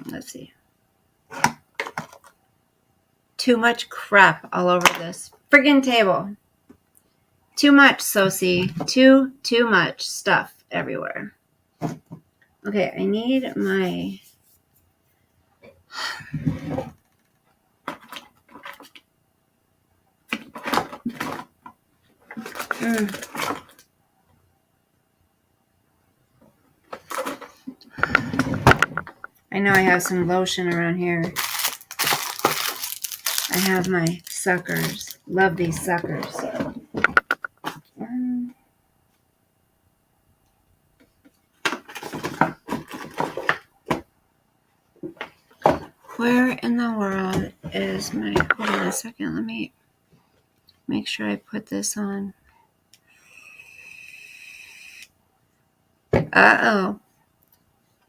Let's see. Too much crap all over this friggin' table. Too much, Sosie. Too much stuff everywhere. Okay, I need my... I know I have some lotion around here. I have my suckers. Love these suckers. Where in the world is my... Hold on a second. Let me make sure I put this on. Uh-oh.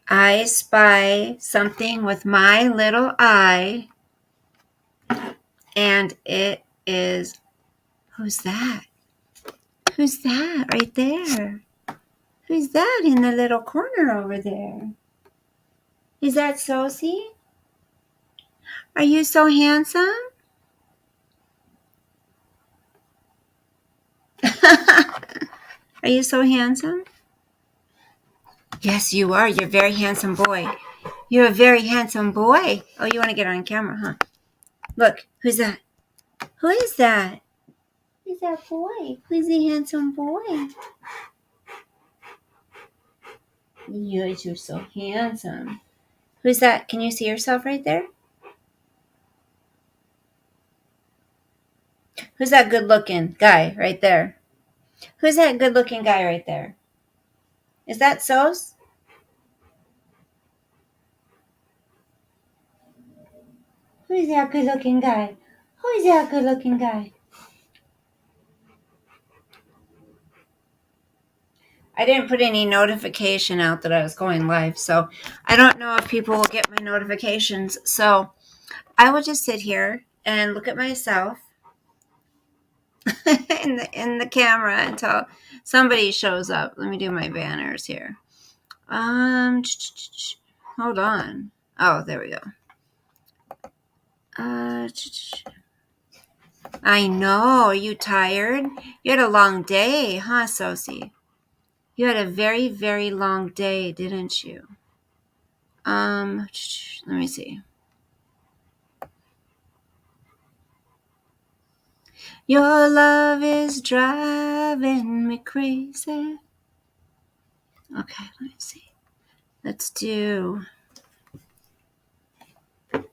I spy something with my little eye. And it is... Who's that? Who's that right there? Who's that in the little corner over there? Is that Sosie? Are you so handsome? Are you so handsome? Yes, you are. You're a very handsome boy. You're a very handsome boy. Oh, you want to get on camera, huh? Look, who's that? Who is that? Who's that boy? Who's the handsome boy? You're so handsome. Who's that? Can you see yourself right there? Who's that good-looking guy right there? Who's that good-looking guy right there? Is that Sos? Who's that good-looking guy? Who's that good-looking guy? I didn't put any notification out that I was going live, so I don't know if people will get my notifications. So I will just sit here and look at myself in the camera until somebody shows up. Let me do my banners here. Hold on. Oh, there we go. I know. Are you tired? You had a long day, huh, Sosie? You had a very, very long day, didn't you? Let me see. Your love is driving me crazy. Okay, let me see. Let's do... You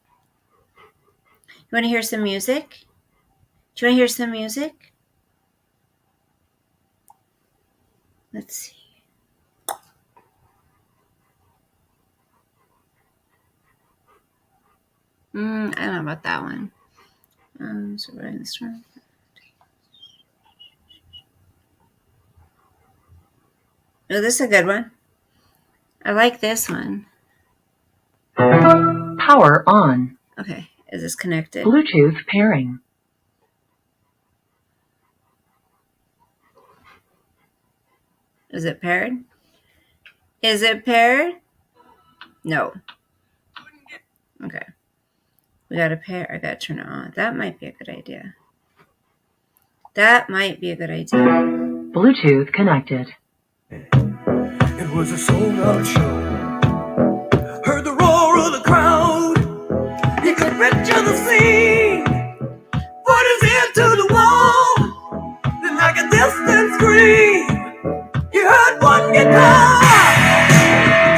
want to hear some music? Do you want to hear some music? Let's see. I don't know about that one. Surviving the storm. Oh, this is a good one. I like this one. Power on. Okay, is this connected? Bluetooth pairing. Is it paired? Is it paired? No. Okay. We got to pair. I got to turn it on. That might be a good idea. That might be a good idea. Bluetooth connected. It was a sold-out show. Heard the roar of the crowd. He could picture the scene. Put his ear to the wall. Then like a distant scream, he heard one guitar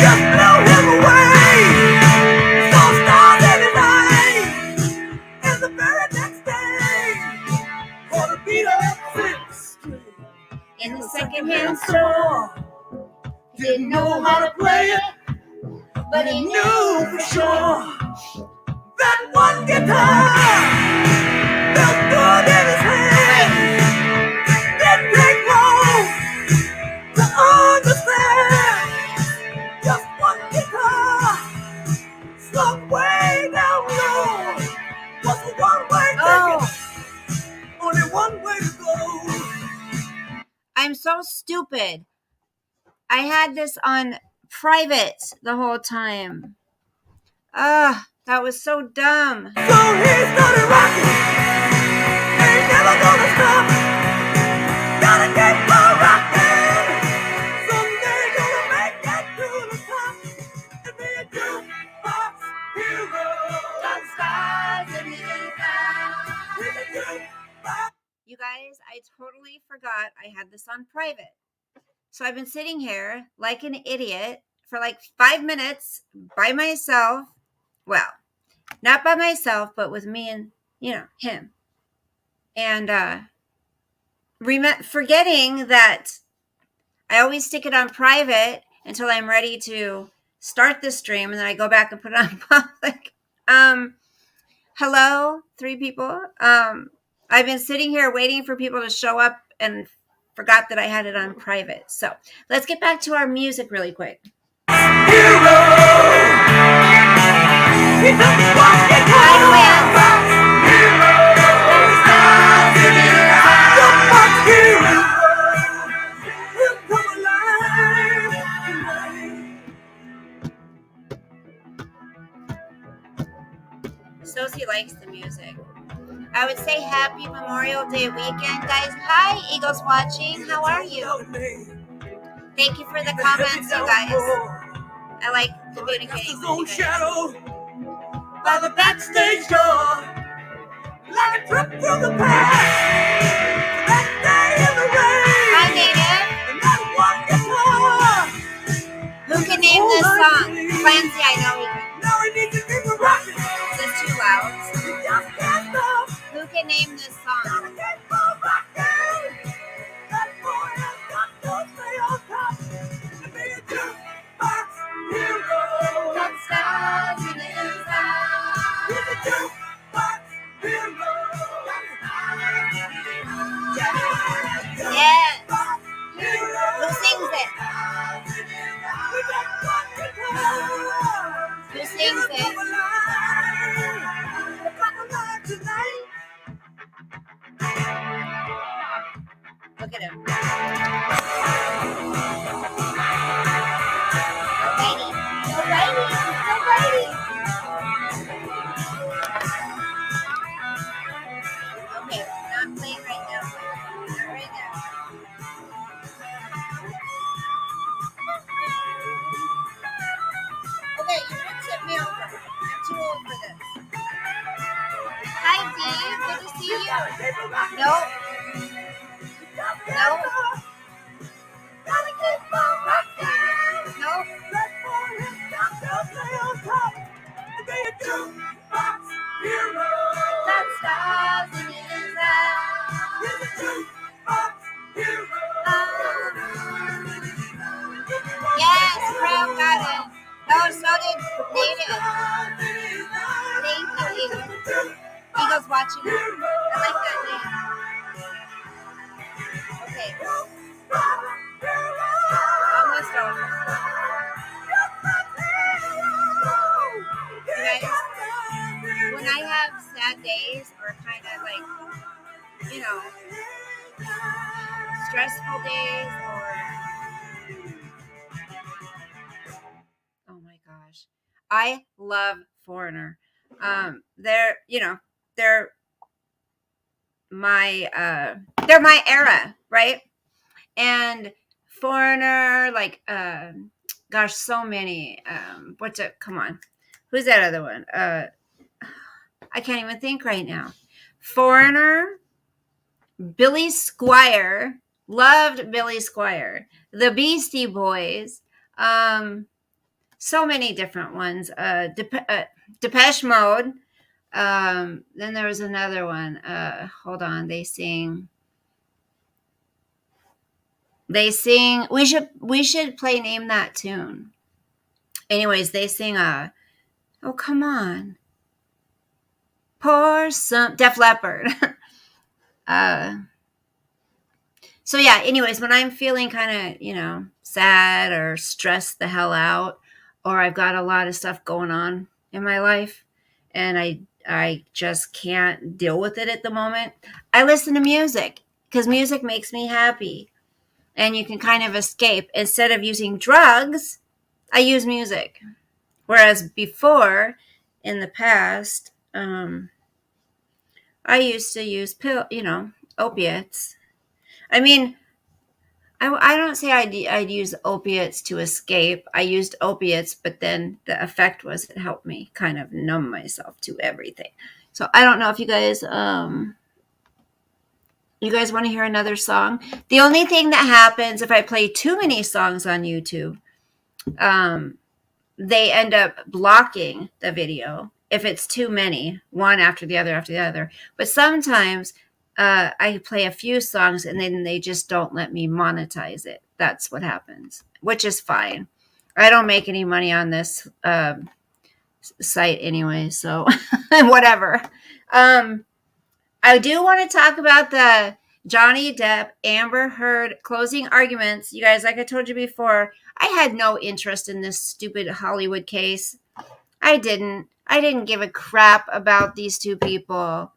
just blow him away. So stars in his eyes. And the very next day, for the beat up 6 string In the secondhand store. didn't know how to play it, but he knew for sure that one guitar felt good in his hand. Didn't take long to understand. Just one guitar slung way down low was a one-way ticket. Only one way to go. I'm so stupid. I had this on private the whole time. That was so dumb. So he started rocking. Ain't never gonna stop. Gotta keep on rocking. Someday gonna make it to the top. And be a jukebox hero. Got stars in his eyes. He's a jukebox. You guys, I totally forgot I had this on private. So I've been sitting here like an idiot for like 5 minutes by myself. Well, not by myself, but with me and, him. And forgetting that I always stick it on private until I'm ready to start the stream, and then I go back and put it on public. Hello, 3 people. I've been sitting here waiting for people to show up and forgot that I had it on private. So let's get back to our music really quick. Sosie likes the music. I would say happy Memorial Day weekend, guys. Hi, Eagles watching. How are you? Thank you for the comments, you guys. I like communicating with you guys. By the backstage door, like a trip through the past. That day in the rain. Hi, Native. And that one guitar. Who can name this song? Clancy, I know he can. Now we need to keep it rocking. Is this too loud? We just can't stop. Who can name this song? Gotta keep on rocking. That boy has got to stay on top. And be a jukebox hero. Got stars in his eyes. He's a jukebox hero. Yes. Who sings it? We got one guitar. Who sings it? Look at him. Alrighty. Okay, not playing right now. Not right now. Okay, you should tip me over. I'm too old for this. Hi, Dee. Good to see you. Nope. Gotta keep on rocking. Nope. That boy has got to stay on top. To be a jukebox hero. Got stars in his eyes. He's a jukebox hero. Yes, Crow got it. Oh, so did Native. Thank you, Eagles. Eagles watching. I like that name. Okay. Almost over. You guys, when I have sad days or kind of like, stressful days or, oh my gosh, I love Foreigner. They're my era, right? And Foreigner, like, gosh, so many. Come on. Who's that other one? I can't even think right now. Foreigner, Billy Squier, loved Billy Squier, the Beastie Boys, so many different ones. Depeche Mode. Then there was another one. Hold on. They sing. We should play Name That Tune. Anyways, they sing. Oh, come on. Pour some Def Leppard. So yeah. Anyways, when I'm feeling kind of sad or stressed the hell out, or I've got a lot of stuff going on in my life, and I just can't deal with it at the moment, I listen to music because music makes me happy. And you can kind of escape instead of using drugs I use music. Whereas before, in the past, I used to use opiates. I mean, I don't say I'd use opiates to escape. I used opiates, but then the effect was it helped me kind of numb myself to everything. So I don't know if you guys want to hear another song. The only thing that happens if I play too many songs on YouTube, they end up blocking the video if it's too many, one after the other. But sometimes I play a few songs and then they just don't let me monetize it. That's what happens, which is fine. I don't make any money on this site anyway, so whatever. I do want to talk about the Johnny Depp, Amber Heard closing arguments. You guys, like I told you before, I had no interest in this stupid Hollywood case. I didn't give a crap about these two people.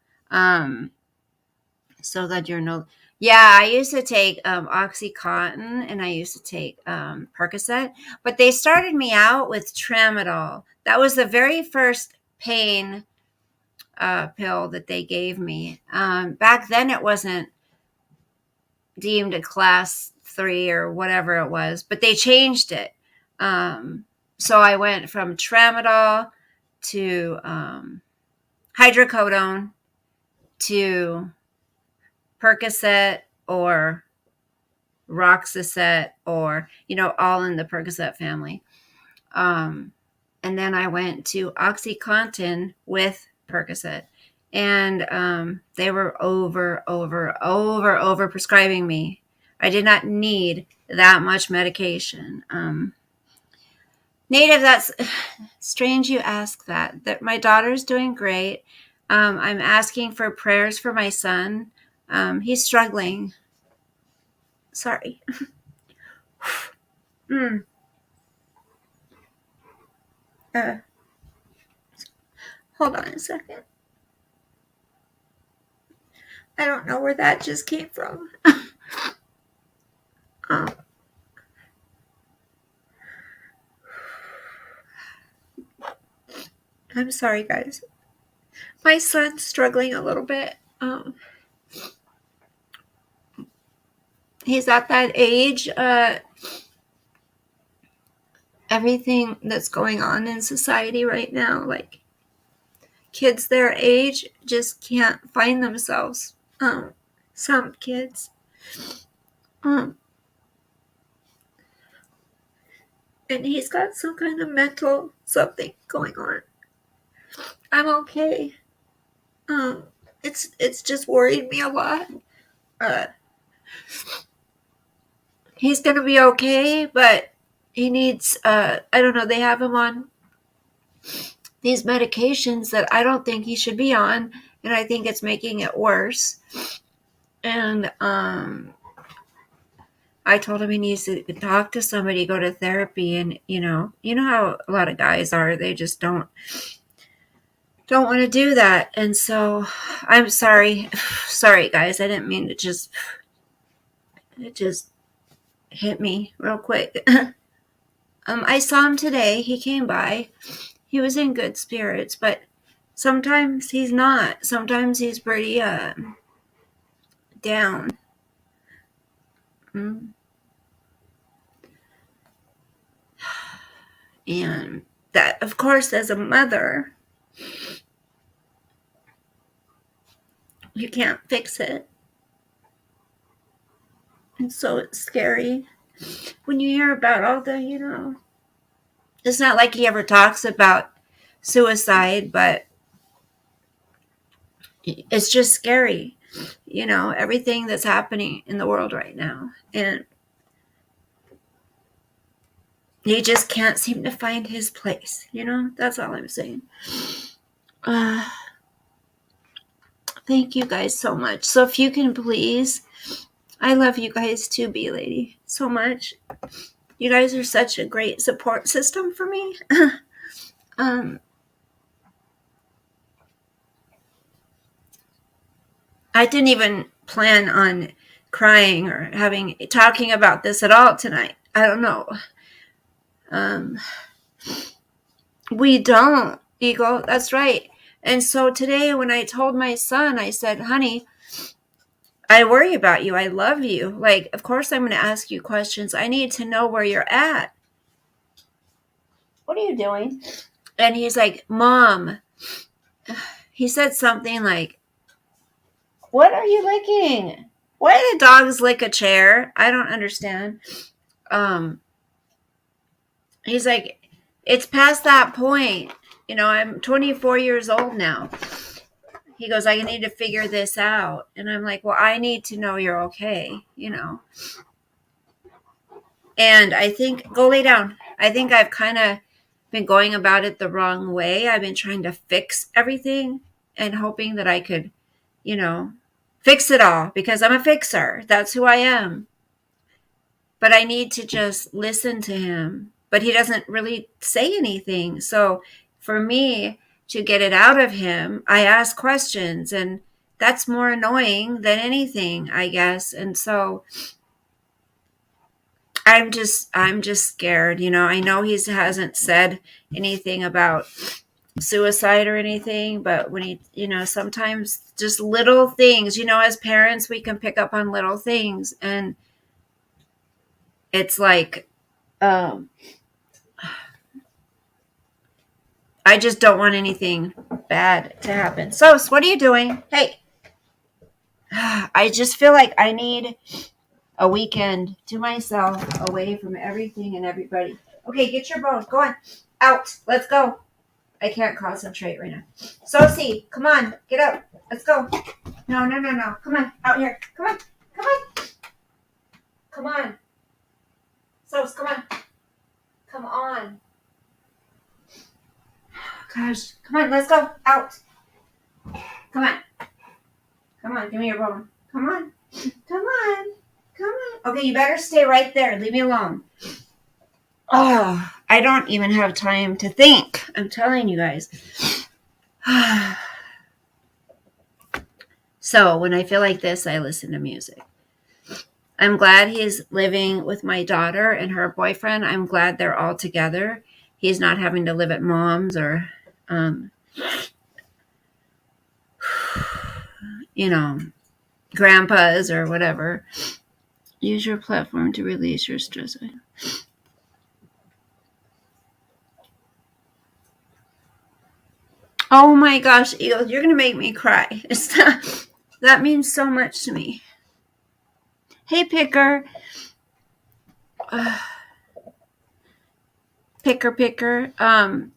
So that you're no. Yeah, I used to take OxyContin and I used to take Percocet, but they started me out with Tramadol. That was the very first pain pill that they gave me. Back then, it wasn't deemed a class 3 or whatever it was, but they changed it. So I went from Tramadol to hydrocodone to Percocet or Roxicet, or all in the Percocet family. And then I went to OxyContin with Percocet, and they were over prescribing me. I did not need that much medication. Native, that's strange you ask that. That my daughter's doing great. I'm asking for prayers for my son. He's struggling. Sorry. Hold on a second. I don't know where that just came from. I'm sorry, guys. My son's struggling a little bit. He's at that age. Everything that's going on in society right now, like kids their age just can't find themselves. Some kids. And he's got some kind of mental something going on. I'm okay. It's just worried me a lot. He's gonna be okay, but he needs I don't know, they have him on these medications that I don't think he should be on, and I think it's making it worse. And I told him he needs to talk to somebody, go to therapy, and you know how a lot of guys are, they just don't want to do that. And so I'm sorry guys, I didn't mean to it just hit me real quick. I saw him today. He came by. He was in good spirits, but sometimes he's not. Sometimes he's pretty down. And that, of course, as a mother, you can't fix it. And so it's scary when you hear about all the, it's not like he ever talks about suicide, but it's just scary, everything that's happening in the world right now. And he just can't seem to find his place, that's all I'm saying. Thank you guys so much. So if you can please, I love you guys too, B Lady, so much. You guys are such a great support system for me. I didn't even plan on crying or talking about this at all tonight. I don't know. We don't, Eagle. That's right. And so today when I told my son, I said, honey, I worry about you. I love you. Like, of course I'm going to ask you questions. I need to know where you're at. What are you doing? And he's like, Mom, he said something like, what are you licking? Why do dogs lick a chair? I don't understand. He's like, it's past that point. You know, I'm 24 years old now. He goes, I need to figure this out. And I'm like, well, I need to know you're okay, you know. And I think, go lay down. I think I've kind of been going about it the wrong way. I've been trying to fix everything and hoping that I could, you know, fix it all because I'm a fixer. That's who I am. But I need to just listen to him. But he doesn't really say anything. So for me to get it out of him, I ask questions, and that's more annoying than anything, I guess. And so I'm just scared. You know, I know he hasn't said anything about suicide or anything, but when he, you know, sometimes just little things, you know, as parents, we can pick up on little things, and it's like, I just don't want anything bad to happen. So, what are you doing? Hey, I just feel like I need a weekend to myself away from everything and everybody. Okay, get your bones. Go on. Out. Let's go. I can't concentrate right now. Sosie, come on. Get up. Let's go. No. Come on. Out here. Come on. Come on. Sos, come on. Come on. Gosh. Come on. Let's go. Out. Come on. Give me your bone. Come on. Okay, you better stay right there. Leave me alone. Oh, I don't even have time to think. I'm telling you guys. So when I feel like this, I listen to music. I'm glad he's living with my daughter and her boyfriend. I'm glad they're all together. He's not having to live at mom's or, you know, grandpa's or whatever. Use your platform to release your stress. Oh my gosh, Eagle, you're going to make me cry. That means so much to me. Hey, Picker. Picker.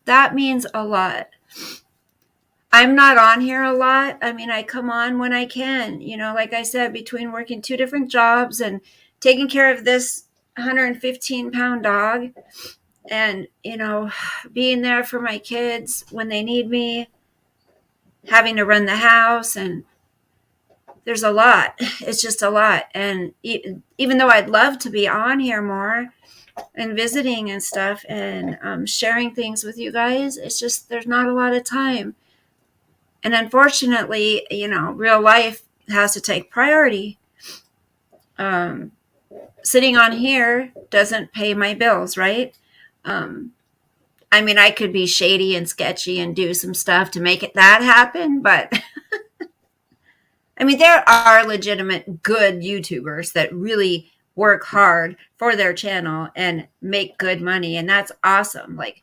That means a lot. I'm not on here a lot. I mean, I come on when I can. You know, like I said, between working 2 different jobs and taking care of this 115-pound dog and, you know, being there for my kids when they need me, having to run the house, and there's a lot. It's just a lot. And even though I'd love to be on here more and visiting and stuff and sharing things with you guys, it's just there's not a lot of time. And unfortunately, you know, real life has to take priority. Sitting on here doesn't pay my bills, right? I mean, I could be shady and sketchy and do some stuff to make it that happen, but I mean, there are legitimate good YouTubers that really work hard for their channel and make good money, and that's awesome. Like,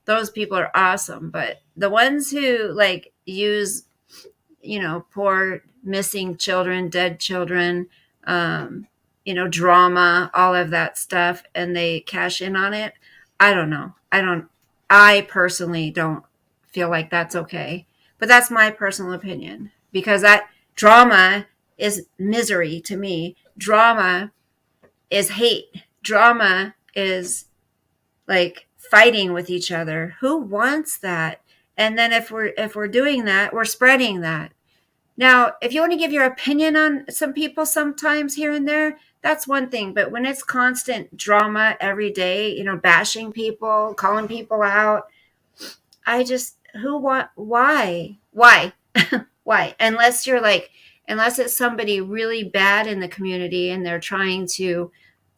those people are awesome, but the ones who like use, you know, poor missing children, dead children, you know, drama, all of that stuff, and they cash in on it. I don't know. I personally don't feel like that's okay, but that's my personal opinion, because that drama is misery to me. Drama is hate. Drama is like fighting with each other. Who wants that? And then if we're doing that, we're spreading that. Now, if you want to give your opinion on some people sometimes here and there, that's one thing. But when it's constant drama every day, you know, bashing people, calling people out, I just, why? Why? Unless it's somebody really bad in the community and they're trying to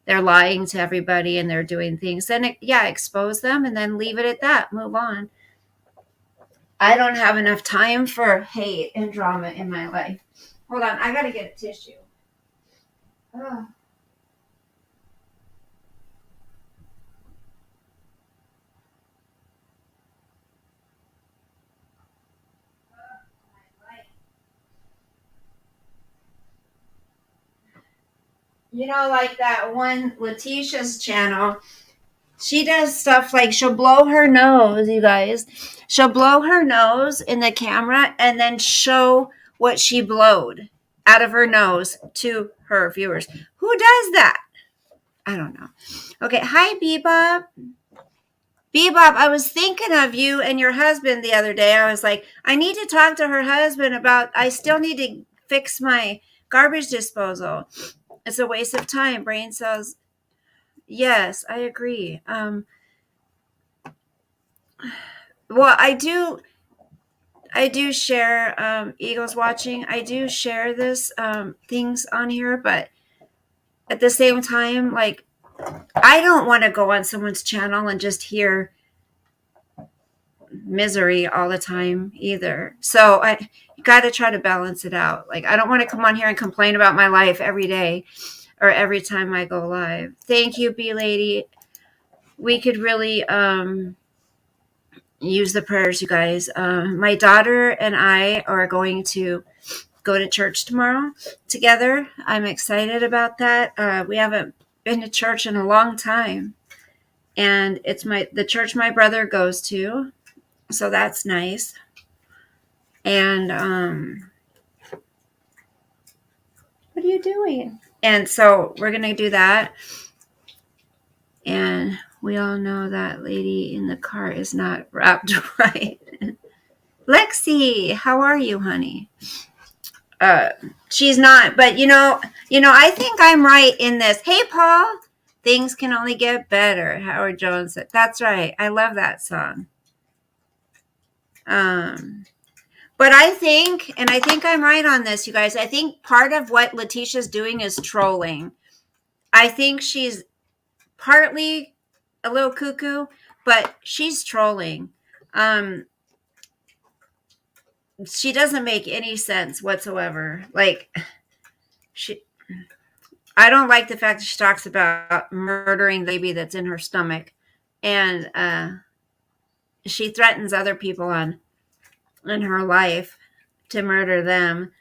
they're lying to everybody and they're doing things, then yeah, expose them and then leave it at that. Move on. I don't have enough time for hate and drama in my life. Hold on, I gotta get a tissue. Oh. You know, like that one Letitia's channel, she does stuff like she'll blow her nose, you guys. She'll blow her nose in the camera and then show what she blowed out of her nose to her viewers. Who does that? I don't know. Okay, hi Bebop. Bebop, I was thinking of you and your husband the other day. I was like, I need to talk to her husband about, I still need to fix my garbage disposal. It's a waste of time. Brain cells. Yes, I agree. Well, I do share Eagles watching. I do share this things on here, but at the same time, like, I don't want to go on someone's channel and just hear misery all the time either. So I got to try to balance it out. Like, I don't want to come on here and complain about my life every day or every time I go live. Thank you, B Lady. We could really use the prayers, you guys. My daughter and I are going to go to church tomorrow together. I'm excited about that. We haven't been to church in a long time, and it's the church my brother goes to, so that's nice. And what are you doing? And so we're gonna do that. And we all know that lady in the car is not wrapped right. Lexi, how are you, honey? She's not, but you know, I think I'm right in this. Hey, Paul, things can only get better. Howard Jones said, that's right. I love that song. But I think I'm right on this, you guys. I think part of what Letitia's doing is trolling. I think she's partly a little cuckoo, but she's trolling. She doesn't make any sense whatsoever. Like, I don't like the fact that she talks about murdering the baby that's in her stomach, and she threatens other people in her life to murder them.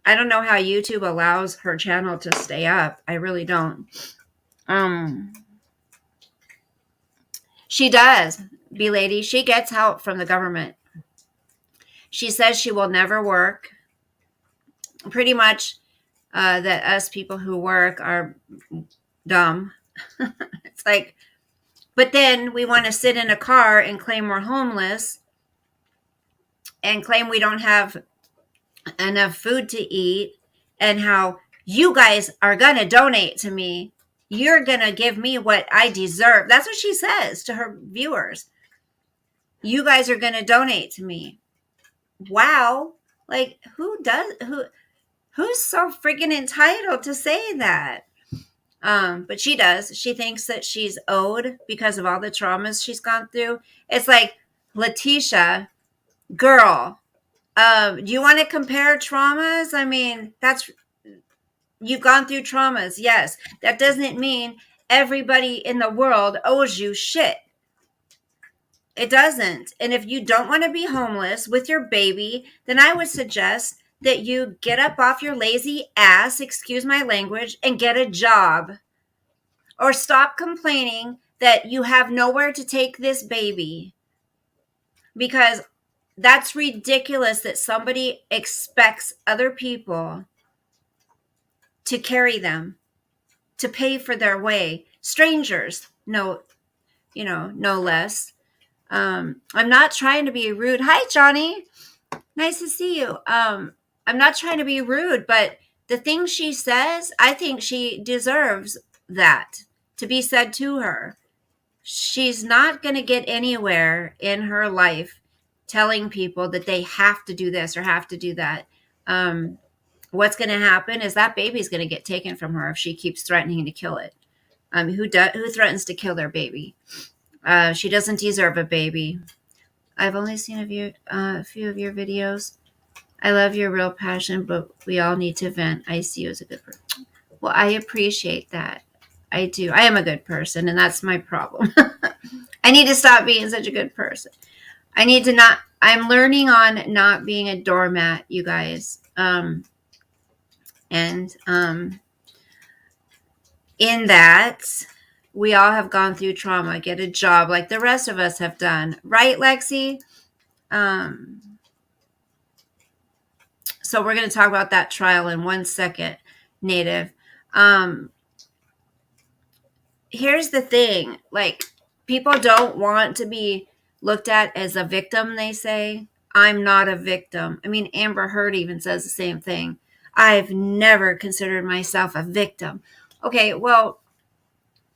I don't know how YouTube allows her channel to stay up. I really don't. She does, B-Lady. She gets help from the government. She says she will never work. Pretty much that us people who work are dumb. It's like, but then we want to sit in a car and claim we're homeless and claim we don't have enough food to eat, and how you guys are going to donate to me. You're going to give me what I deserve. That's what she says to her viewers. You guys are going to donate to me. Wow. Like, who's so freaking entitled to say that? But she does. She thinks that she's owed because of all the traumas she's gone through. It's like, Letitia, girl, do you want to compare traumas? I mean, you've gone through traumas. Yes. That doesn't mean everybody in the world owes you shit. It doesn't. And if you don't want to be homeless with your baby, then I would suggest that you get up off your lazy ass, excuse my language, and get a job. Or stop complaining that you have nowhere to take this baby. Because that's ridiculous that somebody expects other people to carry them, to pay for their way. Strangers, no less. I'm not trying to be rude. Hi, Johnny. Nice to see you. I'm not trying to be rude, but the things she says, I think she deserves that to be said to her. She's not going to get anywhere in her life telling people that they have to do this or have to do that. What's going to happen is that baby's going to get taken from her if she keeps threatening to kill it. who threatens to kill their baby. She doesn't deserve a baby. I've only seen a few of your videos. I love your real passion, but we all need to vent. I see you as a good person. Well, I appreciate that. I do. I am a good person, and that's my problem. I need to stop being such a good person. I need to not. I'm learning on not being a doormat, you guys. And in that, we all have gone through trauma. Get a job like the rest of us have done, right, Lexi? So we're going to talk about that trial in 1 second, Native. Here's the thing, like, people don't want to be looked at as a victim, they say. I'm not a victim. I mean, Amber Heard even says the same thing. I've never considered myself a victim. Okay, well,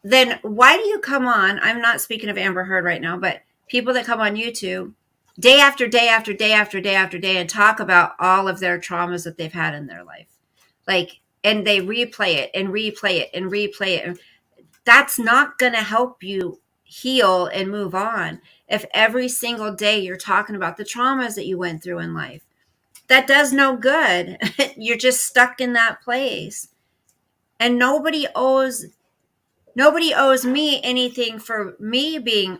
then why do you come on? I'm not speaking of Amber Heard right now, but people that come on YouTube day after day after day after day after day and talk about all of their traumas that they've had in their life. Like, and they replay it and replay it and replay it. That's not going to help you heal and move on if every single day you're talking about the traumas that you went through in life. That does no good. You're just stuck in that place. And nobody owes me anything for me being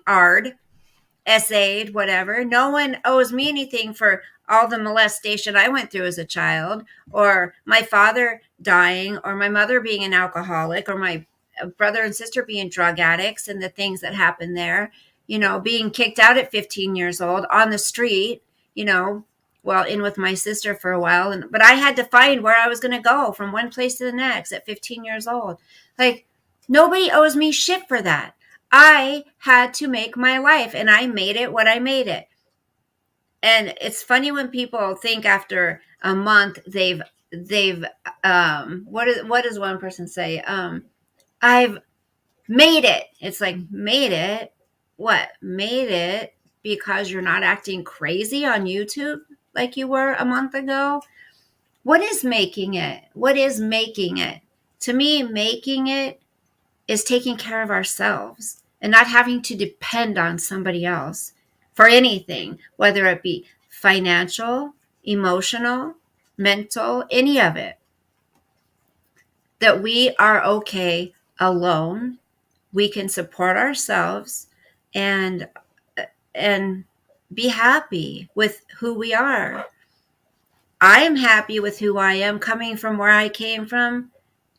SA'd, whatever. No one owes me anything for all the molestation I went through as a child, or my father dying, or my mother being an alcoholic, or my brother and sister being drug addicts and the things that happened there, being kicked out at 15 years old on the street, in with my sister for a while. But I had to find where I was going to go from one place to the next at 15 years old. Like, nobody owes me shit for that. I had to make my life, and I made it what I made it. And it's funny when people think after a month they've what does one person say? I've made it. It's like, made it? What? Made it because you're not acting crazy on YouTube like you were a month ago? What is making it? What is making it? To me, making it is taking care of ourselves and not having to depend on somebody else for anything, whether it be financial, emotional, mental, any of it. That we are okay alone. We can support ourselves and be happy with who we are. I am happy with who I am, coming from where I came from.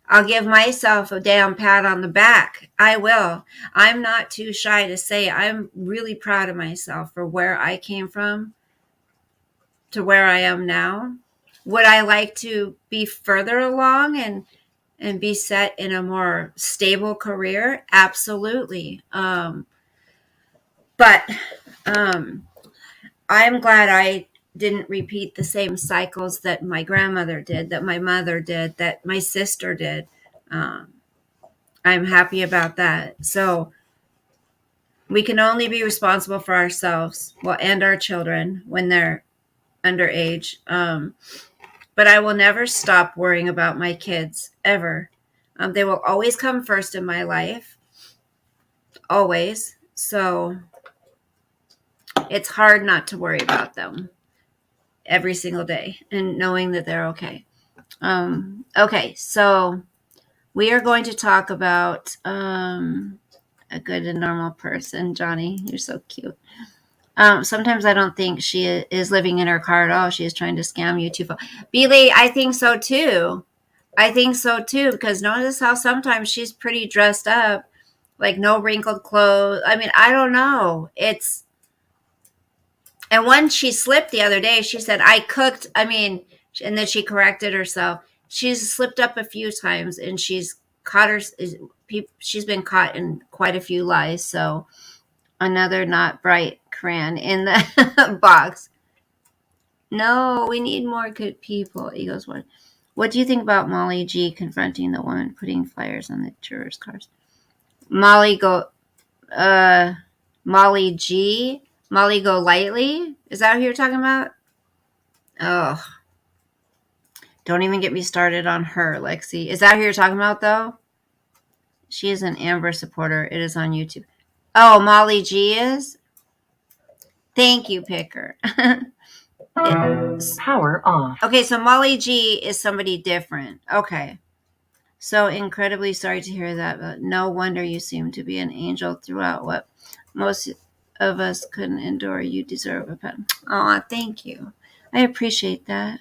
I'll give myself a damn pat on the back. I will. I'm not too shy to say I'm really proud of myself for where I came from to where I am now. Would I like to be further along and be set in a more stable career? Absolutely. But I'm glad I didn't repeat the same cycles that my grandmother did, that my mother did, that my sister did. I'm happy about that. So we can only be responsible for ourselves, and our children when they're underage. But I will never stop worrying about my kids, ever. They will always come first in my life. Always. So it's hard not to worry about them every single day and knowing that they're okay. Okay, so we are going to talk about a good and normal person. Johnny, you're so cute. Sometimes I don't think she is living in her car at all. She is trying to scam you too. Beely, I think so too. Because notice how sometimes she's pretty dressed up, like no wrinkled clothes. I mean, I don't know. And when she slipped the other day, she said, I cooked. I mean, and then she corrected herself. She's slipped up a few times, and she's been caught in quite a few lies. So another not bright crayon in the box. No, we need more good people. Eagles one. What do you think about Molly G confronting the woman putting flyers on the jurors' cars? Molly Go Lightly? Is that who you're talking about? Oh, don't even get me started on her, Lexi. Is that who you're talking about, though? She is an Amber supporter. It is on YouTube. Oh, Molly G is? Thank you, Picker. Power off. Okay, so Molly G is somebody different. Okay. So incredibly sorry to hear that, but no wonder you seem to be an angel throughout what most of us couldn't endure. You deserve a pet. Aw, thank you. I appreciate that.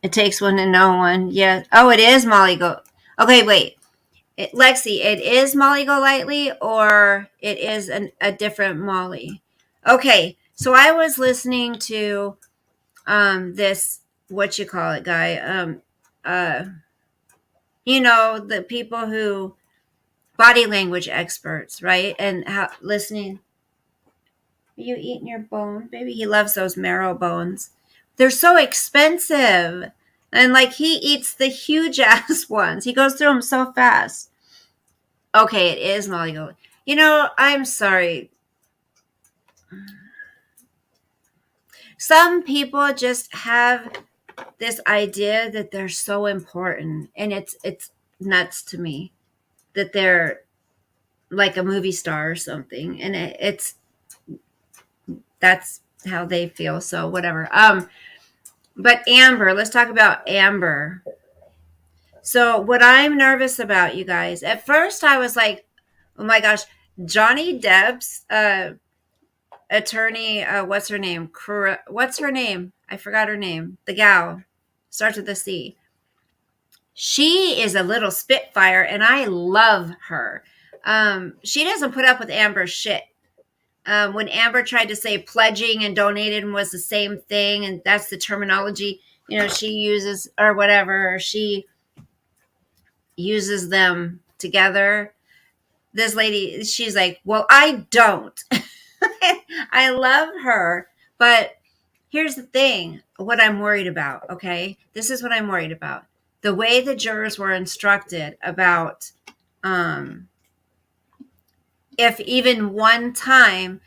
It takes one to know one. Yeah. Oh, it is Molly Go. Okay, wait. Lexi, it is Molly Golightly or it is a different Molly? Okay, so I was listening to this, what you call it, guy. The people who body language experts, right? And how listening. Are you eating your bone, baby? He loves those marrow bones. They're so expensive. And like he eats the huge ass ones. He goes through them so fast. Okay, it is Molly Gold. I'm sorry. Some people just have this idea that they're so important, and it's nuts to me that they're like a movie star or something, and that's how they feel. So whatever. But Amber, let's talk about Amber. So what I'm nervous about, you guys, at first I was like, oh my gosh, Johnny Depp's attorney, what's her name? What's her name? I forgot her name. The gal starts with a C. She is a little spitfire, and I love her. She doesn't put up with Amber's shit. When Amber tried to say pledging and donating was the same thing, and that's the terminology she uses or whatever, or she uses them together. This lady, she's like, well, I don't. I love her, but here's the thing, what I'm worried about, okay? This is what I'm worried about. The way the jurors were instructed about if even one time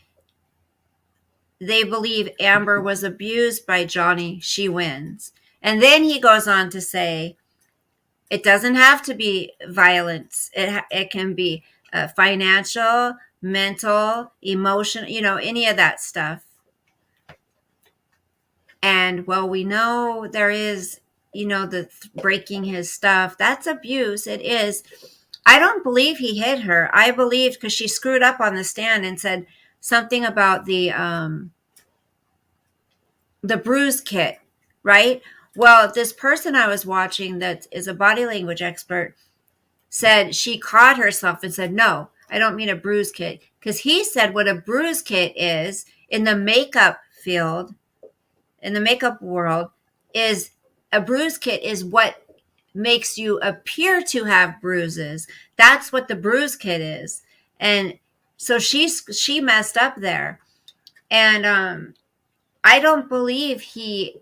they believe Amber was abused by Johnny, she wins. And then he goes on to say, it doesn't have to be violence. It can be financial, mental, emotional, any of that stuff. And well, we know there is, the breaking his stuff. That's abuse. It is. I don't believe he hit her. I believe because she screwed up on the stand and said something about the bruise kit, right? Well, this person I was watching that is a body language expert said she caught herself and said, no, I don't mean a bruise kit. Because he said what a bruise kit is in the makeup field, in the makeup world, is a bruise kit is what makes you appear to have bruises. That's what the bruise kit is. And so she messed up there. And I don't believe he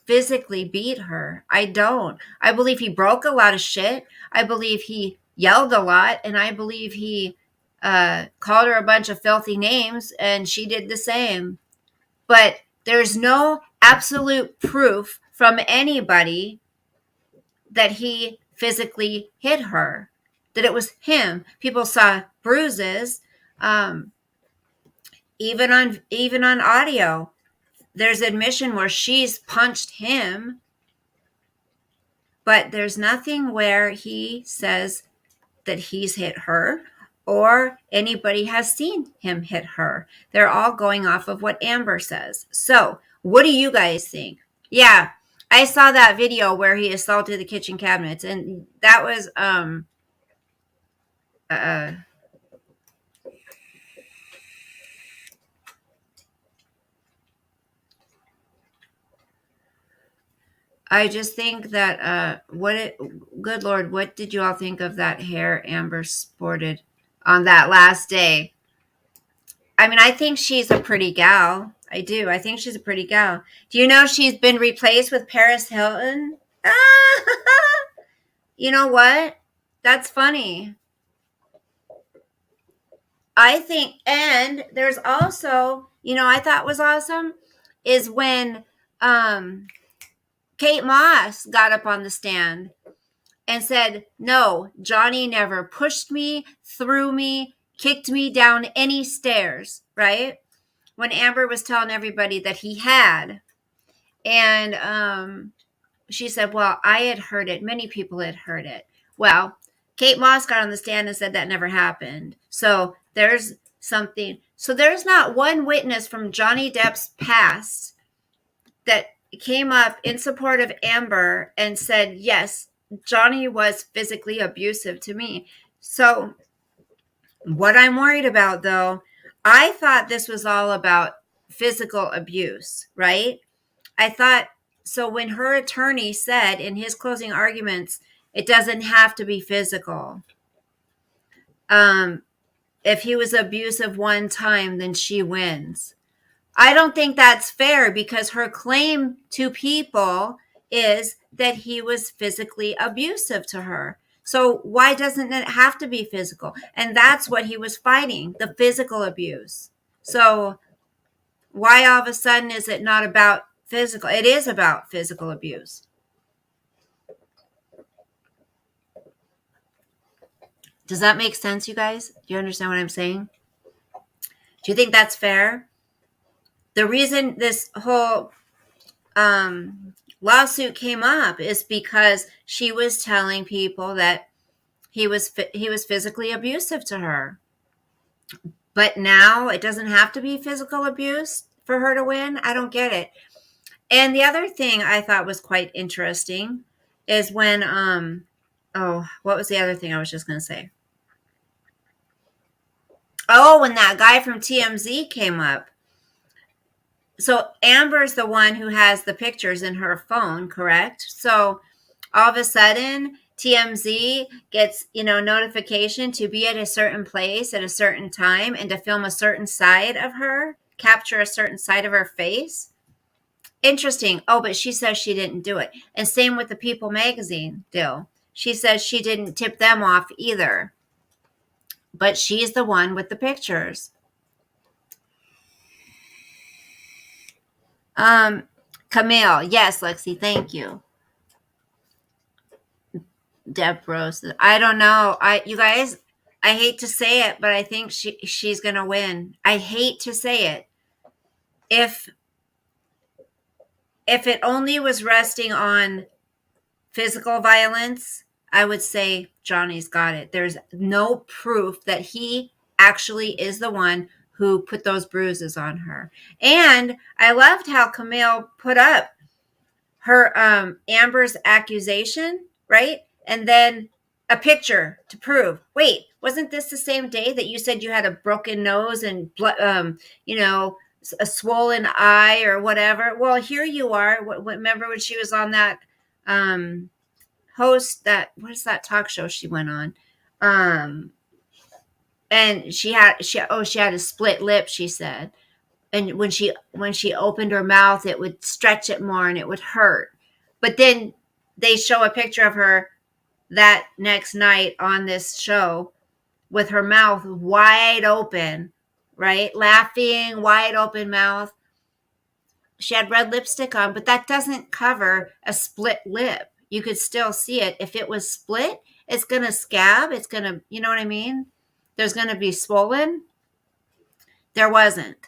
physically beat her. I don't. I believe he broke a lot of shit. I believe he yelled a lot, and I believe he called her a bunch of filthy names, and she did the same. But there's no absolute proof from anybody that he physically hit her, that it was him. People saw bruises, even on audio. There's admission where she's punched him, but there's nothing where he says that he's hit her or anybody has seen him hit her. They're all going off of what Amber says. So, what do you guys think? Yeah, I saw that video where he assaulted the kitchen cabinets, and that was I just think that good Lord, what did you all think of that hair Amber sported on that last day? I mean, I think she's a pretty gal. I do. I think she's a pretty gal. Do you know she's been replaced with Paris Hilton? You know what? That's funny. I think, and there's also, I thought was awesome is when Kate Moss got up on the stand and said, no, Johnny never pushed me, threw me, kicked me down any stairs, right? When Amber was telling everybody that he had. And she said, well, I had heard it. Many people had heard it. Well, Kate Moss got on the stand and said that never happened. So there's something. So there's not one witness from Johnny Depp's past that came up in support of Amber and said, yes, Johnny was physically abusive to me. So what I'm worried about, though, I thought this was all about physical abuse, right? I thought, so when her attorney said in his closing arguments, it doesn't have to be physical. If he was abusive one time, then she wins. I don't think that's fair because her claim to people is that he was physically abusive to her. So why doesn't it have to be physical? And that's what he was fighting, the physical abuse. So why all of a sudden is it not about physical? It is about physical abuse. Does that make sense, you guys? Do you understand what I'm saying? Do you think that's fair? The reason this whole lawsuit came up is because she was telling people that he was physically abusive to her. But now it doesn't have to be physical abuse for her to win. I don't get it. And the other thing I thought was quite interesting is when what was the other thing I was just going to say? Oh, when that guy from TMZ came up. So Amber's the one who has the pictures in her phone, correct? So all of a sudden, TMZ gets, notification to be at a certain place at a certain time and to film a certain side of her, capture a certain side of her face. Interesting. Oh, but she says she didn't do it. And same with the People magazine deal. She says she didn't tip them off either. But she's the one with the pictures. Camille. Yes, Lexi, thank you. Depp Rose. I don't know. You guys, I hate to say it, but I think she's going to win. I hate to say it. If it only was resting on physical violence, I would say Johnny's got it. There's no proof that he actually is the one who put those bruises on her. And I loved how Camille put up her Amber's accusation, right? And then a picture to prove. Wait, wasn't this the same day that you said you had a broken nose and blood, a swollen eye or whatever? Well, here you are. Remember when she was on that host, what is that talk show she went on? And she had a split lip, she said. And when she opened her mouth, it would stretch it more and it would hurt. But then they show a picture of her that next night on this show with her mouth wide open, right? Laughing, wide open mouth. She had red lipstick on, but that doesn't cover a split lip. You could still see it. If it was split, it's going to scab. It's going to, you know what I mean? There's going to be swollen. There wasn't.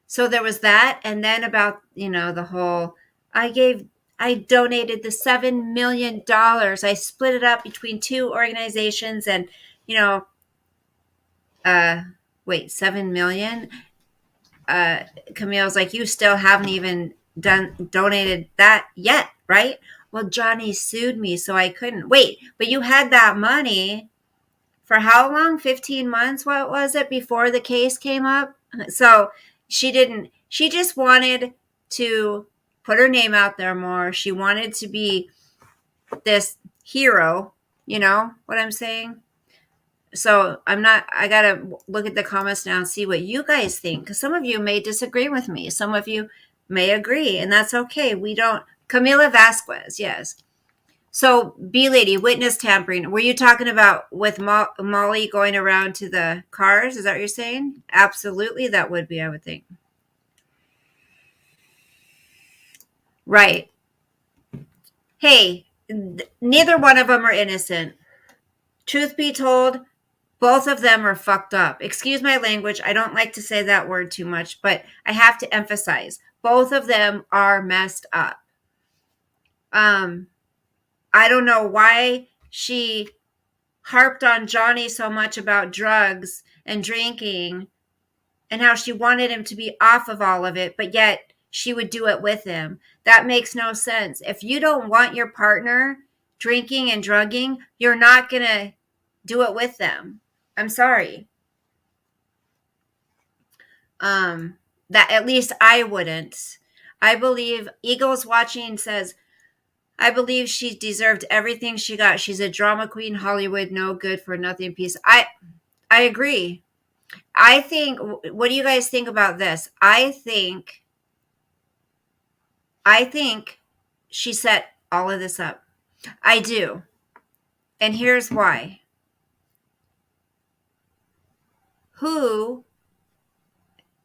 So there was that. And then about, the whole, I donated the $7 million. I split it up between two organizations and, 7 million. Camille's like, you still haven't even donated that yet, right? Well, Johnny sued me, so I couldn't. Wait, but you had that money for how long? 15 months? What was it before the case came up? So she just wanted to put her name out there more. She wanted to be this hero, you know what I'm saying? So I got to look at the comments now and see what you guys think. Because some of you may disagree with me. Some of you may agree. And that's okay. Camila Vasquez, yes. So, B-Lady, witness tampering. Were you talking about with Molly going around to the cars? Is that what you're saying? Absolutely, that would be, I would think. Right. Hey, neither one of them are innocent. Truth be told, both of them are fucked up. Excuse my language. I don't like to say that word too much, but I have to emphasize both of them are messed up. I don't know why she harped on Johnny so much about drugs and drinking and how she wanted him to be off of all of it, but yet she would do it with him. That makes no sense. If you don't want your partner drinking and drugging, you're not going to do it with them. I'm sorry. That at least I wouldn't. I believe Eagles Watching says, I believe she deserved everything she got. She's a drama queen, Hollywood, no good for nothing piece. I agree. I think, what do you guys think about this? I think she set all of this up. I do. And here's why. Who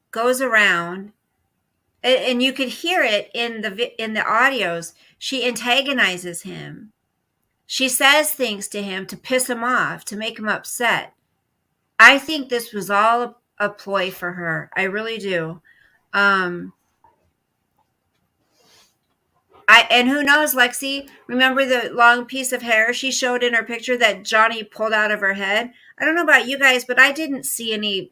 goes around, and you could hear it in the audios, she antagonizes him. She says things to him to piss him off, to make him upset. I think this was all a ploy for her. I really do. And who knows, Lexi, remember the long piece of hair she showed in her picture that Johnny pulled out of her head? I don't know about you guys, but I didn't see any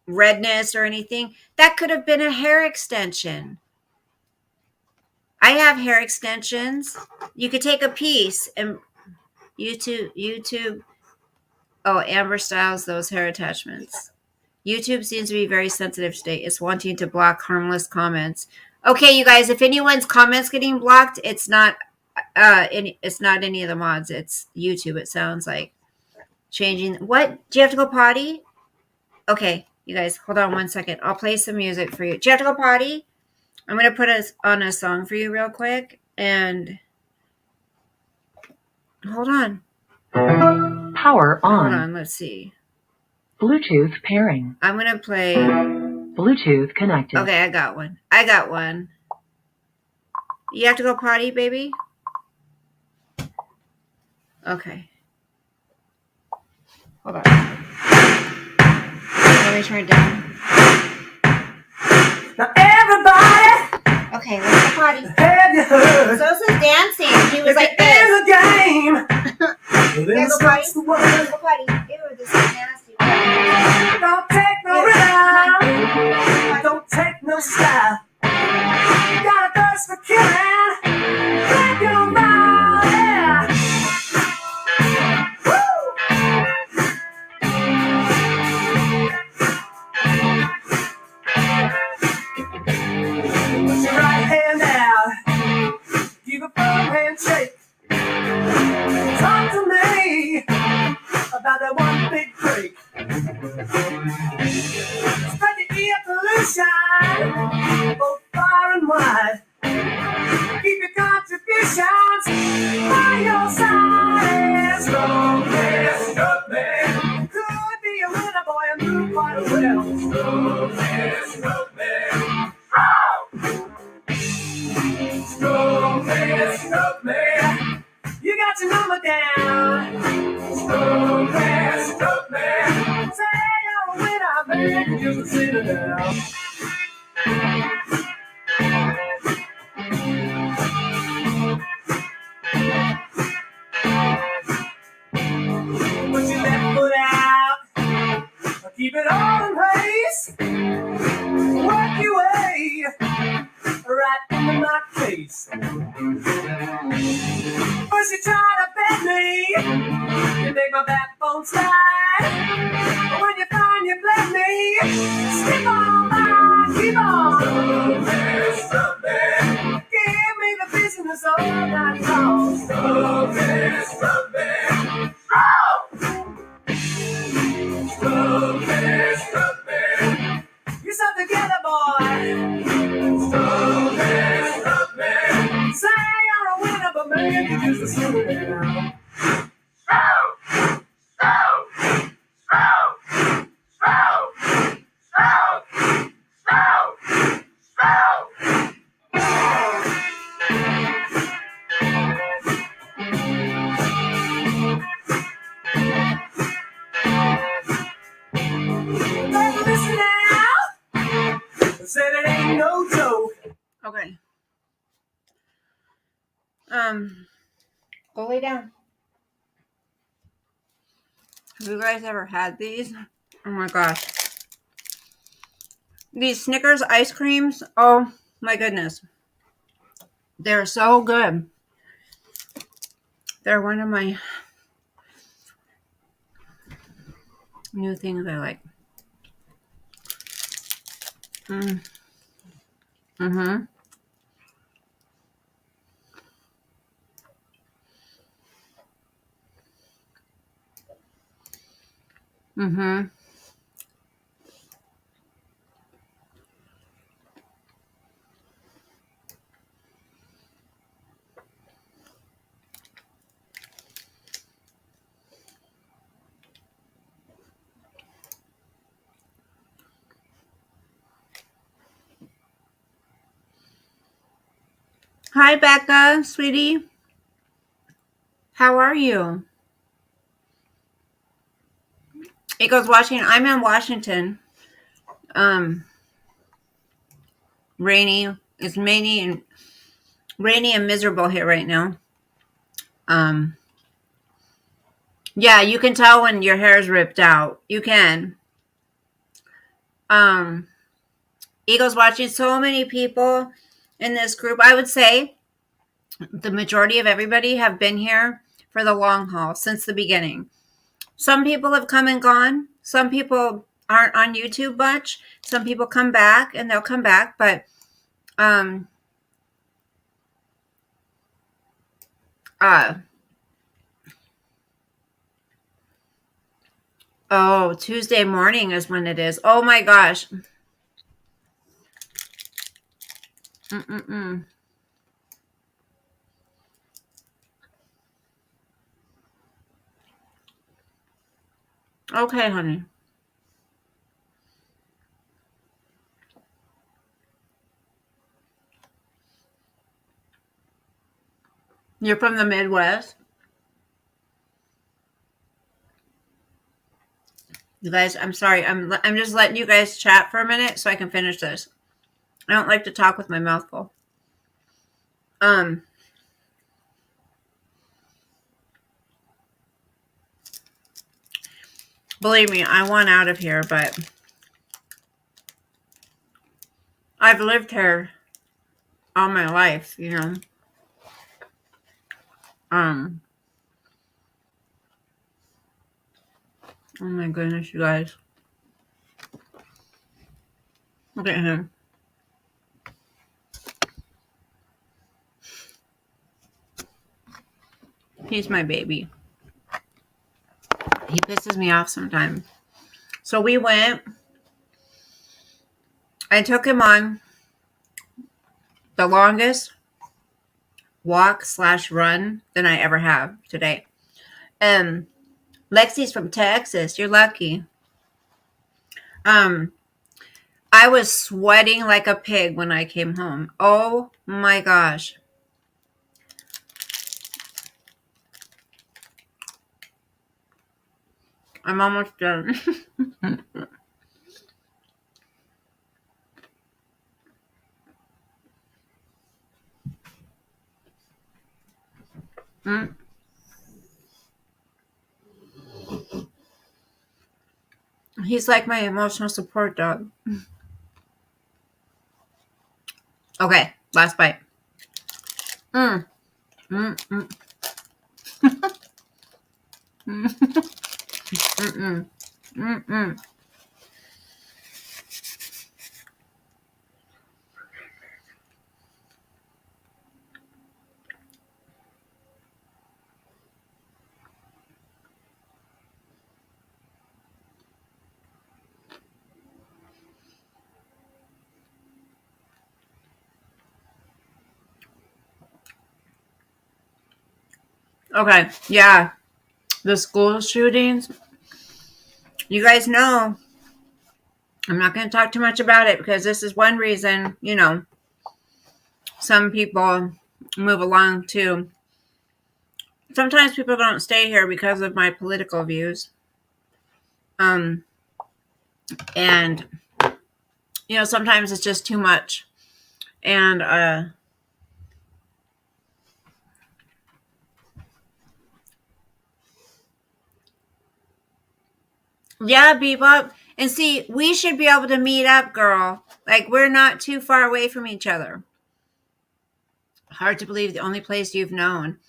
redness or anything. That could have been a hair extension. I have hair extensions. You could take a piece and YouTube. Oh, Amber Styles, those hair attachments. YouTube seems to be very sensitive today. It's wanting to block harmless comments. Okay, you guys, if anyone's comments getting blocked, it's not any of the mods. It's YouTube, it sounds like. Changing. What? Do you have to go potty? Okay, you guys, hold on 1 second. I'll play some music for you. Do you have to go potty? I'm going to put on a song for you real quick. And hold on. Power on. Hold on, let's see. Bluetooth pairing. I'm going to play. Bluetooth connected. Okay, I got one. You have to go potty, baby? Okay. Hold on. Let me turn it down. Now everybody, Okay, let's go potty. have you heard? So this is dancing. He was If like it is this. a game, You then gotta go potty. starts the You world. gotta go potty. Ew, this is nasty. Don't take no rhythm, don't take no style. You got a thirst for killing, grab your mind, yeah. Put your right hand out, give a firm handshake. Talk to me about that one big break. Spread the air pollution both far and wide. Keep your contributions by your side. Strong man, strong man. Could be a winner, boy, and do quite well. Strong man, strong man. Strong man, strong man. You got your number down. Strong man. Say you're a winner, man. You just sit it down. Put your left foot out. Keep it all in place. Work your way right into my face. First you try to bend me, you make my backbone slide. But when you find you blend me, skip on by, keep on. Stop it. Give me the business all night long. Stop it. Stop it. You're so together, boy. Stop it. Say you're a winner, but man, you're just a sinner now. said it ain't no joke. Okay. Go lay down. Have you guys ever had these? Oh my gosh. These Snickers ice creams. Oh my goodness. They're so good. They're one of my new things I like. Mm-hmm. Mm-hmm. Hi, Becca, sweetie. How are you? Eagles watching. I'm in Washington. Rainy. It's rainy and miserable here right now. Yeah, you can tell when your hair is ripped out. You can. Eagles watching. So many people in this group. I would say the majority of everybody have been here for the long haul since the beginning. Some people have come and gone. Some people aren't on YouTube much. Some people come back and they'll come back, but oh, Tuesday morning is when it is. Oh my gosh. Okay, honey. You're from the Midwest? You guys, I'm sorry. I'm just letting you guys chat for a minute so I can finish this. I don't like to talk with my mouth full. Believe me, I want out of here, but I've lived here all my life, you know. Oh my goodness, you guys. Look at him. He's my baby. He pisses me off sometimes. So we went. I took him on the longest walk/run than I ever have today. Lexi's from Texas. You're lucky. I was sweating like a pig when I came home. Oh my gosh. I'm almost done. He's like my emotional support dog. Okay, last bite. Okay, yeah. The school shootings. You guys know I'm not going to talk too much about it because this is one reason, you know, some people move along too. Sometimes people don't stay here because of my political views. And sometimes it's just too much. And yeah, Bebop. And see, we should be able to meet up, girl. Like, we're not too far away from each other. Hard to believe the only place you've known.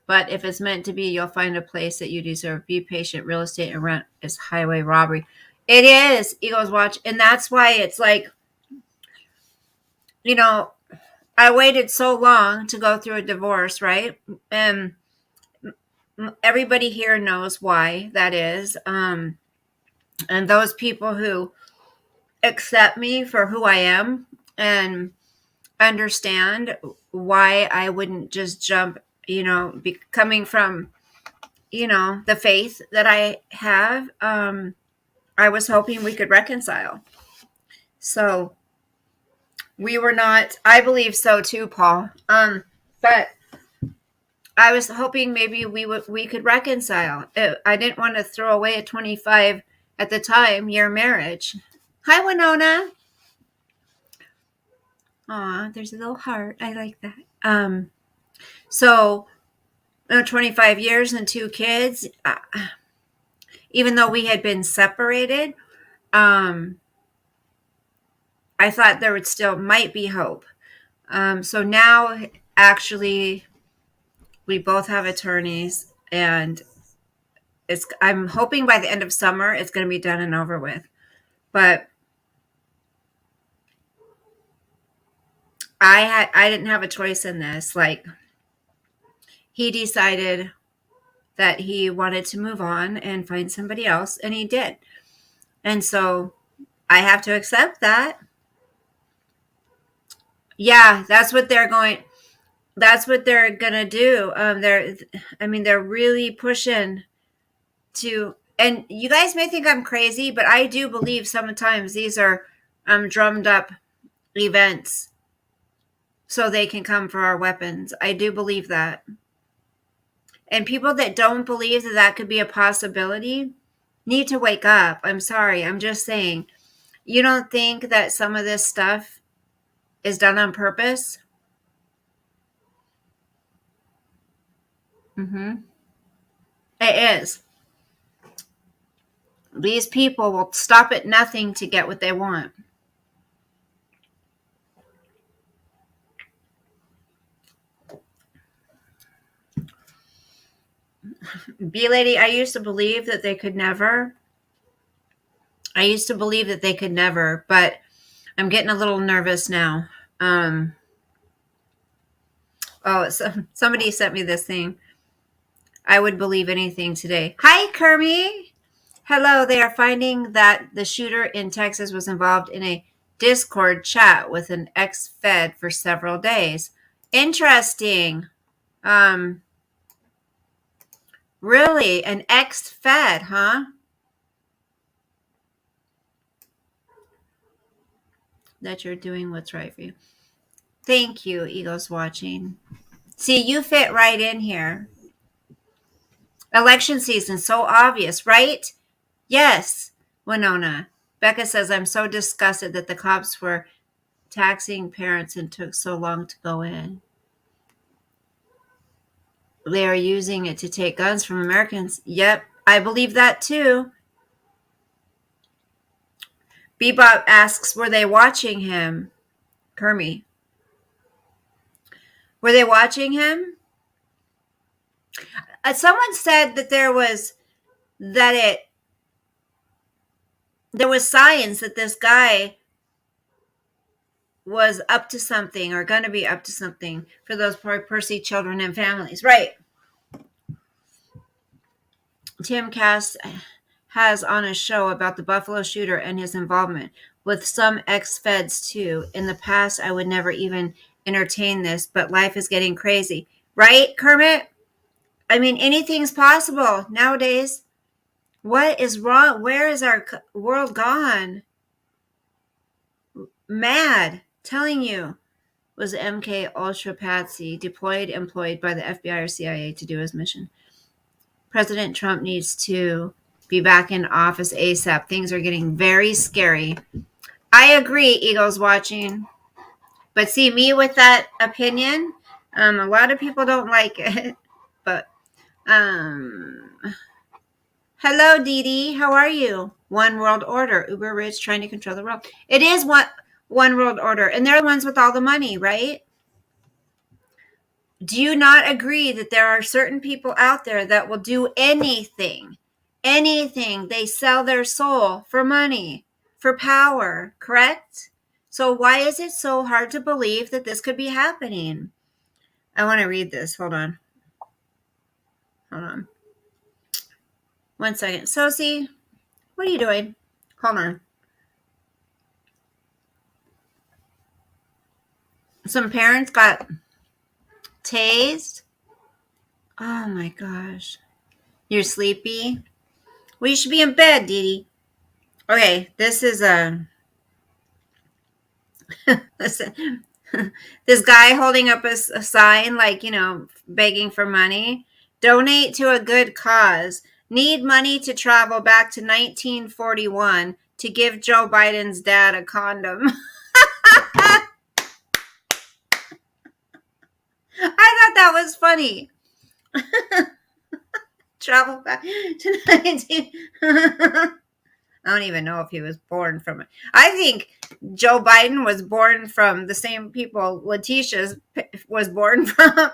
But if it's meant to be, you'll find a place that you deserve. Be patient. Real estate and rent is highway robbery. It is, Eagles Watch. And that's why it's like, I waited so long to go through a divorce, right? And everybody here knows why that is. And those people who accept me for who I am and understand why I wouldn't just jump, coming from, the faith that I have. I was hoping we could reconcile. So we were not, I believe so too, Paul. But I was hoping maybe we could reconcile. I didn't want to throw away a 25 at the time year marriage. Hi, Winona. Aw, there's a little heart. I like that. So 25 years and 2 kids. Even though we had been separated, I thought there would still might be hope. So now, actually, we both have attorneys, and I'm hoping by the end of summer it's going to be done and over with. But I didn't have a choice in this. Like, he decided that he wanted to move on and find somebody else, and he did. And so I have to accept that. Yeah, that's what they're going to do. They're really pushing to, and you guys may think I'm crazy, but I do believe sometimes these are drummed up events so they can come for our weapons. I do believe that. And people that don't believe that could be a possibility need to wake up. I'm sorry. I'm just saying. You don't think that some of this stuff is done on purpose? Mm-hmm. It is. These people will stop at nothing to get what they want. B-Lady, I used to believe that they could never. But I'm getting a little nervous now. Somebody sent me this thing. I would believe anything today. Hi, Kermie. Hello. They are finding that the shooter in Texas was involved in a Discord chat with an ex-Fed for several days. Interesting. Really? An ex-Fed, huh? That you're doing what's right for you. Thank you, Eagles Watching. See, you fit right in here. Election season, so obvious, right? Yes, Winona. Becca says, I'm so disgusted that the cops were taxing parents and took so long to go in. They are using it to take guns from Americans. Yep, I believe that too. Bebop asks, were they watching him? Kermie. Were they watching him? Someone said that there was signs that this guy was up to something or going to be up to something for those poor Percy children and families. Right. Tim Cass has on a show about the Buffalo shooter and his involvement with some ex-feds too. In the past, I would never even entertain this, but life is getting crazy. Right, Kermit? I mean, anything's possible nowadays. What is wrong? Where is our world gone? Mad. Telling you. Was MK Ultra Patsy employed by the FBI or CIA to do his mission? President Trump needs to be back in office ASAP. Things are getting very scary. I agree, Eagles watching. But see, me with that opinion, a lot of people don't like it. But, hello, Dee Dee. How are you? One world order. Uber rich trying to control the world. It is one world order. And they're the ones with all the money, right? Do you not agree that there are certain people out there that will do anything? Anything. They sell their soul for money, for power, correct? So why is it so hard to believe that this could be happening? I want to read this. Hold on. 1 second. Sosie, what are you doing? Hold on. Some parents got tased. Oh my gosh. You're sleepy? Well, you should be in bed, Dee Dee. Okay, this is listen. This guy holding up a sign, like, begging for money. Donate to a good cause. Need money to travel back to 1941 to give Joe Biden's dad a condom. I thought that was funny. Travel back to 19. I don't even know if he was born from it. I think Joe Biden was born from the same people Letitia was born from.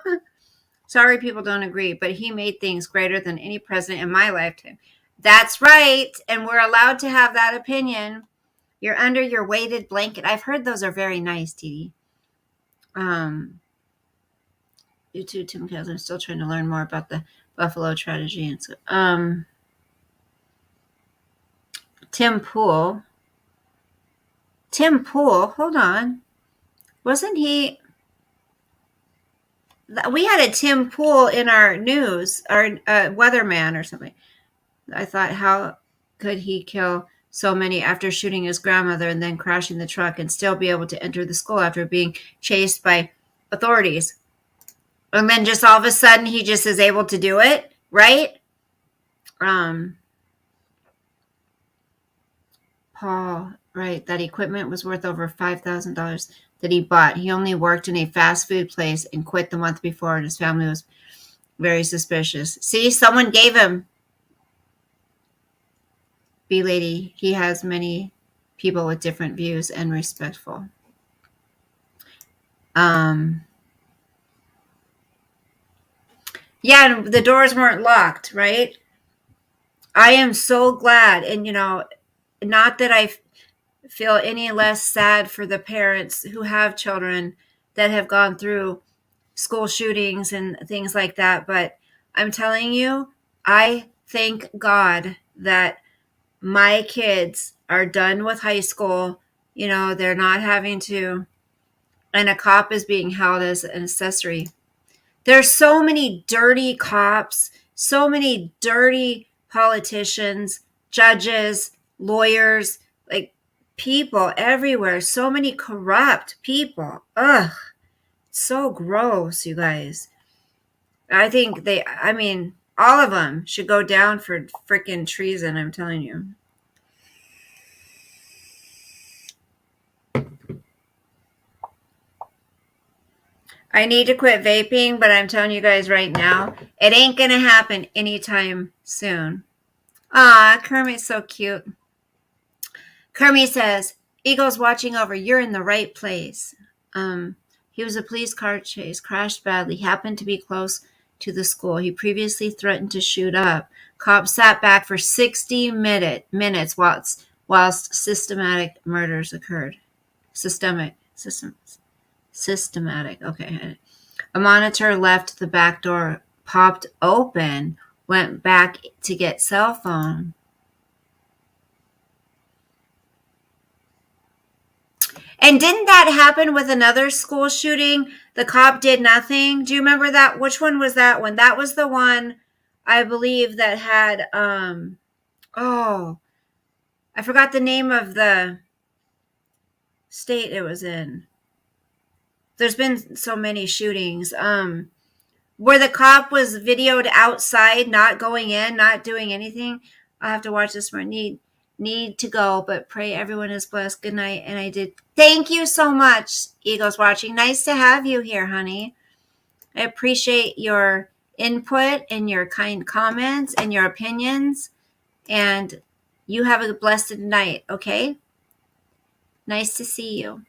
Sorry, people don't agree, but he made things greater than any president in my lifetime. That's right. And we're allowed to have that opinion. You're under your weighted blanket. I've heard those are very nice, Dee Dee. You too, Tim Kells. I'm still trying to learn more about the Buffalo tragedy. And so, Tim Pool, hold on. Wasn't he? We had a Tim Pool in our news, our weatherman or something. I thought, how could he kill so many after shooting his grandmother and then crashing the truck and still be able to enter the school after being chased by authorities? And then just all of a sudden he just is able to do it, right? Paul, right, that equipment was worth over $5,000 that he bought. He only worked in a fast food place and quit the month before, and his family was very suspicious. See, someone gave him. B lady, he has many people with different views and respectful. Yeah, the doors weren't locked, right? I am so glad, and not that I feel any less sad for the parents who have children that have gone through school shootings and things like that, but I'm telling you, I thank God that my kids are done with high school. They're not having to, and a cop is being held as an accessory. There's so many dirty cops, so many dirty politicians, judges, lawyers, like people everywhere. So many corrupt people. Ugh, so gross, you guys. I think all of them should go down for freaking treason, I'm telling you. I need to quit vaping, but I'm telling you guys right now, it ain't going to happen anytime soon. Ah, Kermit's so cute. Kermit says, Eagle's watching over. You're in the right place. He was a police car chase, crashed badly, happened to be close to the school. He previously threatened to shoot up. Cops sat back for 60 minutes whilst systematic murders occurred. Systematic. Okay. A monitor left the back door popped open, went back to get cell phone. And didn't that happen with another school shooting? The cop did nothing. Do you remember that? Which one was that one? That was the one, I believe, that had, I forgot the name of the state it was in. There's been so many shootings. Where the cop was videoed outside, not going in, not doing anything. I'll have to watch this more. need to go, but pray everyone is blessed. Good night. And I did. Thank you so much, Eagles Watching. Nice to have you here, honey. I appreciate your input and your kind comments and your opinions. And you have a blessed night, okay? Nice to see you.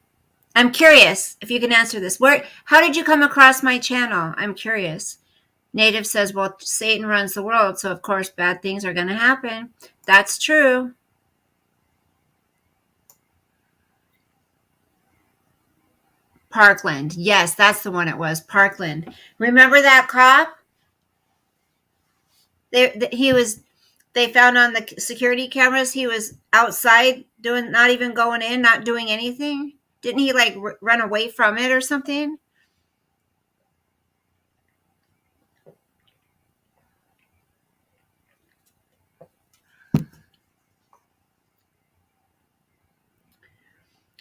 I'm curious if you can answer this. How did you come across my channel? I'm curious. Native says, well, Satan runs the world, so of course bad things are going to happen. That's true. Parkland. Yes, that's the one it was. Parkland. Remember that cop? They found on the security cameras he was outside doing, not even going in, not doing anything. Didn't he like run away from it or something?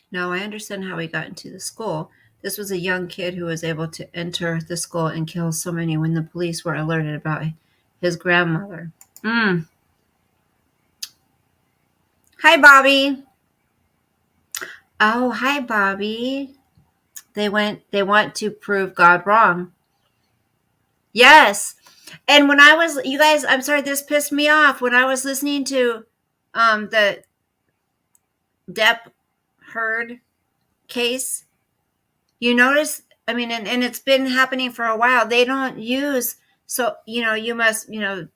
No, I understand how he got into the school. This was a young kid who was able to enter the school and kill so many when the police were alerted about his grandmother. Hi, Bobby. Oh, hi, Bobby. They want to prove God wrong. Yes. And when I was, you guys, I'm sorry, this pissed me off. When I was listening to the Depp Heard case, you notice, I mean, and it's been happening for a while. They don't use, so, you must, the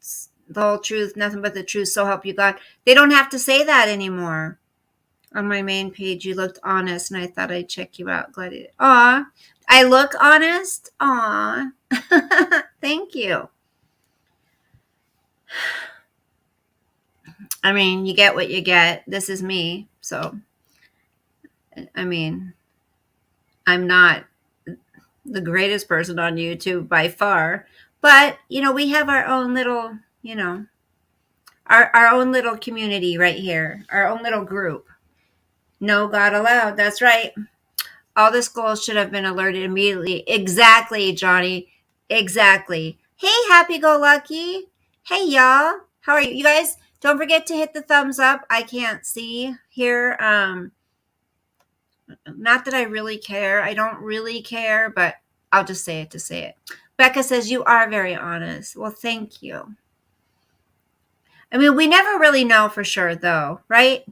whole truth, nothing but the truth, so help you God. They don't have to say that anymore. On my main page, you looked honest, and I thought I'd check you out. Glad you did. Aw, I look honest? Aw. Thank you. I mean, you get what you get. This is me. So, I mean, I'm not the greatest person on YouTube by far. But, we have our own little, our own little community right here. Our own little group. No God allowed. That's right. All the schools should have been alerted immediately. Exactly, Johnny. Exactly. Hey, happy-go-lucky. Hey, y'all. How are you? You guys, don't forget to hit the thumbs up. I can't see here. Not that I really care. I don't really care, but I'll just say it to say it. Becca says, you are very honest. Well, thank you. I mean, we never really know for sure, though, right?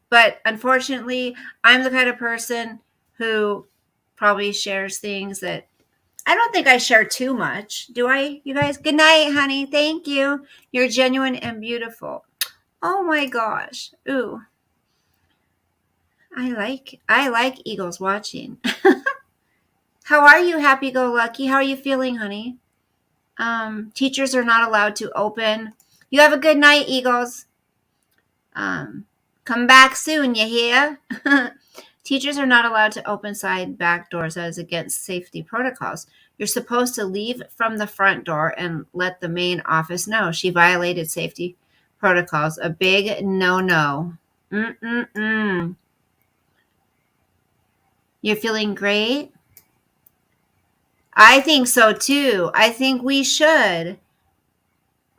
But unfortunately, I'm the kind of person who probably shares things that I don't think I share too much. Do I, you guys? Good night, honey. Thank you. You're genuine and beautiful. Oh my gosh. Ooh. I like Eagles Watching. How are you, happy-go-lucky? How are you feeling, honey? Teachers are not allowed to open. You have a good night, Eagles. Come back soon, you hear? Teachers are not allowed to open side back doors as against safety protocols. You're supposed to leave from the front door and let the main office know. She violated safety protocols. A big no-no. You're feeling great? I think so too. I think we should.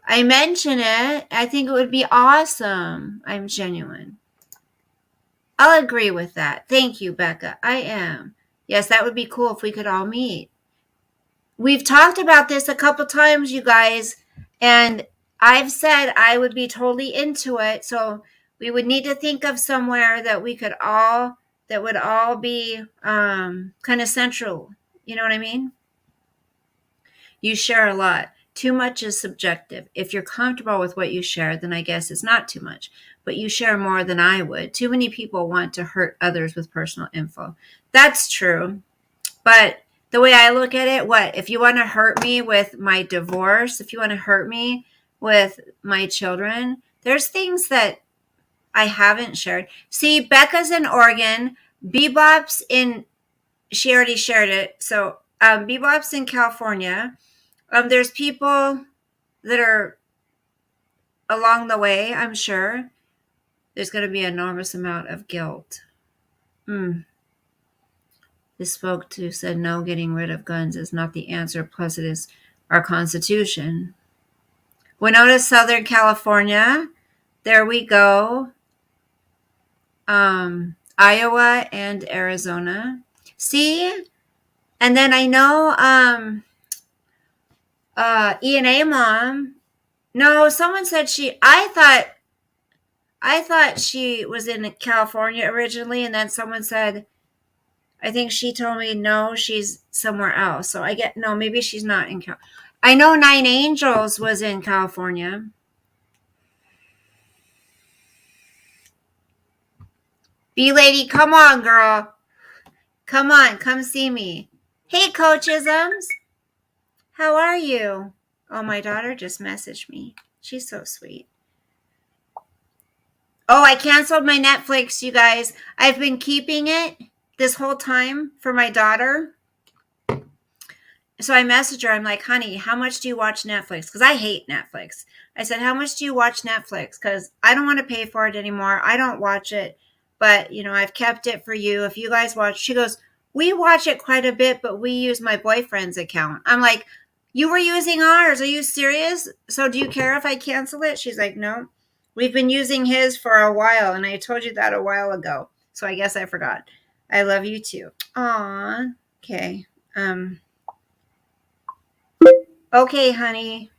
I mention it. I think it would be awesome. I'm genuine. I'll agree with that. Thank you, Becca. I am. Yes, that would be cool if we could all meet. We've talked about this a couple times, you guys, and I've said I would be totally into it. So we would need to think of somewhere that we could all, that would all be kind of central. You know what I mean? You share a lot. Too much is subjective. If you're comfortable with what you share, then I guess it's not too much. But you share more than I would. Too many people want to hurt others with personal info. That's true. But the way I look at it, what? If you want to hurt me with my divorce, if you want to hurt me with my children, there's things that I haven't shared. See, Becca's in Oregon. Bebop's in, she already shared it. So Bebop's in California. There's people that are along the way, I'm sure. There's going to be an enormous amount of guilt. This spoke to said no, getting rid of guns is not the answer. Plus, it is our Constitution. Winona, Southern California. There we go. Iowa and Arizona. See? And then I know E&A mom. No, someone said I thought she was in California originally, and then someone said, I think she told me no, she's somewhere else. So I get no, maybe she's not in Cal. I know Nine Angels was in California. B lady, come on, girl. Come on, come see me. Hey, Coachisms. How are you? Oh, my daughter just messaged me. She's so sweet. Oh, I canceled my Netflix, you guys. I've been keeping it this whole time for my daughter. So I messaged her. I'm like, honey, how much do you watch Netflix? Because I hate Netflix. I said, how much do you watch Netflix? Because I don't want to pay for it anymore. I don't watch it. But, I've kept it for you. If you guys watch, she goes, we watch it quite a bit, but we use my boyfriend's account. I'm like, you were using ours. Are you serious? So do you care if I cancel it? She's like, no. We've been using his for a while, and I told you that a while ago. So I guess I forgot. I love you too. Aw. Okay. Okay, honey.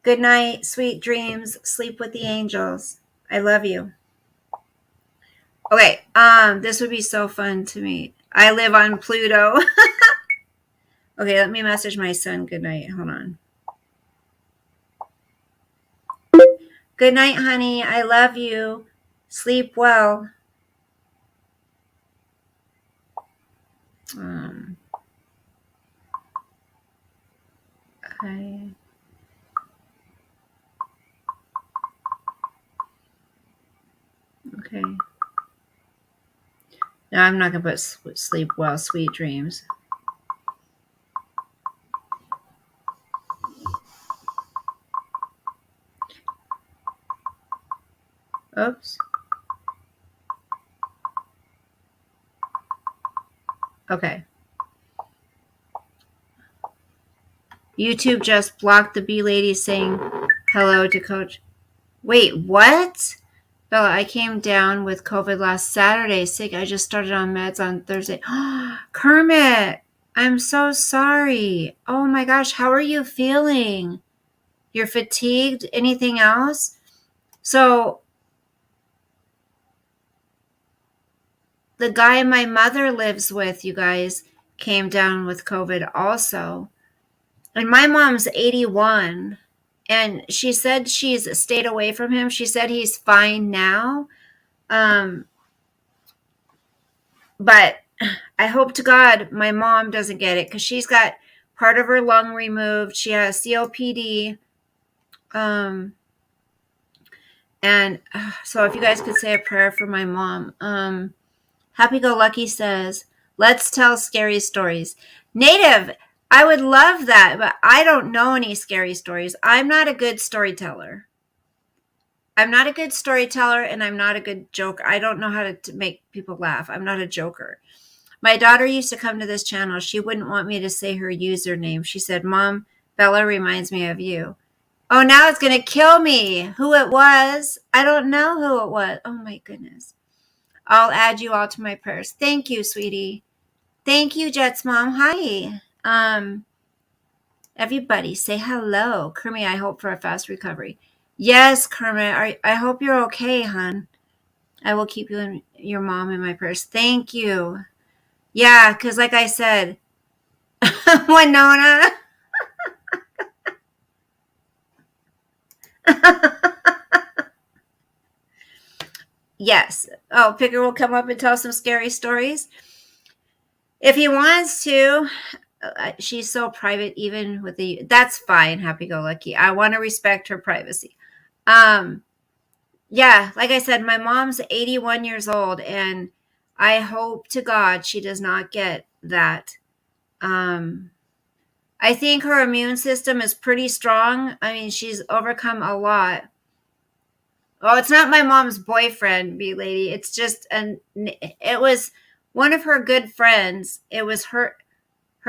Good night, sweet dreams. Sleep with the angels. I love you. Okay, this would be so fun to meet. I live on Pluto. Okay, let me message my son. Good night. Hold on. Good night, honey. I love you. Sleep well. Okay. Okay. No, I'm not going to put sleep well, sweet dreams. Oops. Okay. YouTube just blocked the bee lady saying hello to Coach. Wait, what? Bella, I came down with COVID last Saturday. Sick. I just started on meds on Thursday. Kermit, I'm so sorry. Oh my gosh, how are you feeling? You're fatigued? Anything else? So, the guy my mother lives with, you guys, came down with COVID also. And my mom's 81. And she said she's stayed away from him. She said he's fine now. But I hope to God my mom doesn't get it because she's got part of her lung removed. She has COPD. And so if you guys could say a prayer for my mom. Happy Go Lucky says, let's tell scary stories. Native, I would love that, but I don't know any scary stories. I'm not a good storyteller. And I'm not a good joker. I don't know how to make people laugh. I'm not a joker. My daughter used to come to this channel. She wouldn't want me to say her username. She said, Mom, Bella reminds me of you. Oh, now it's going to kill me. Who it was? I don't know who it was. Oh, my goodness. I'll add you all to my prayers. Thank you, sweetie. Thank you, Jet's mom. Hi. Everybody, say hello. Kermit, I hope for a fast recovery. Yes, Kermit. I hope you're okay, hon. I will keep you and your mom in my prayers. Thank you. Yeah, because like I said, Winona. Yes. Oh, Picker will come up and tell some scary stories. If he wants to. She's so private, even with the. That's fine, happy go lucky. I want to respect her privacy. Yeah, like I said, my mom's 81 years old, and I hope to God she does not get that. I think her immune system is pretty strong. I mean, she's overcome a lot. Well, it's not my mom's boyfriend, B lady. It's just it was one of her good friends. It was her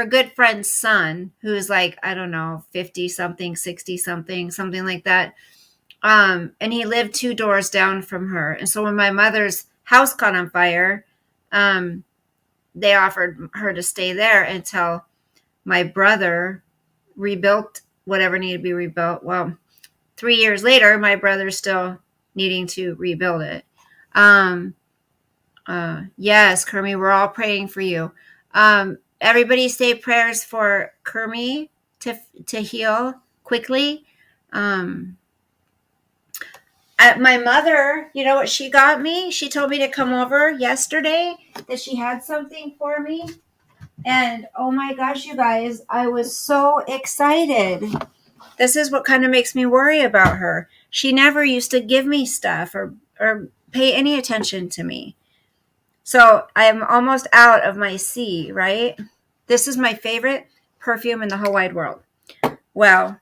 good friend's son, who is like, I don't know, 50 something, 60 something, something like that. And he lived 2 doors down from her. And so when my mother's house caught on fire, they offered her to stay there until my brother rebuilt whatever needed to be rebuilt. Well, 3 years later, my brother's still needing to rebuild it. Yes, Kermie, we're all praying for you. Everybody say prayers for Kermie to heal quickly. My mother, you know what she got me? She told me to come over yesterday, that she had something for me. And oh my gosh, you guys, I was so excited. This is what kind of makes me worry about her. She never used to give me stuff or pay any attention to me. So I'm almost out of my C, right? This is my favorite perfume in the whole wide world. Well,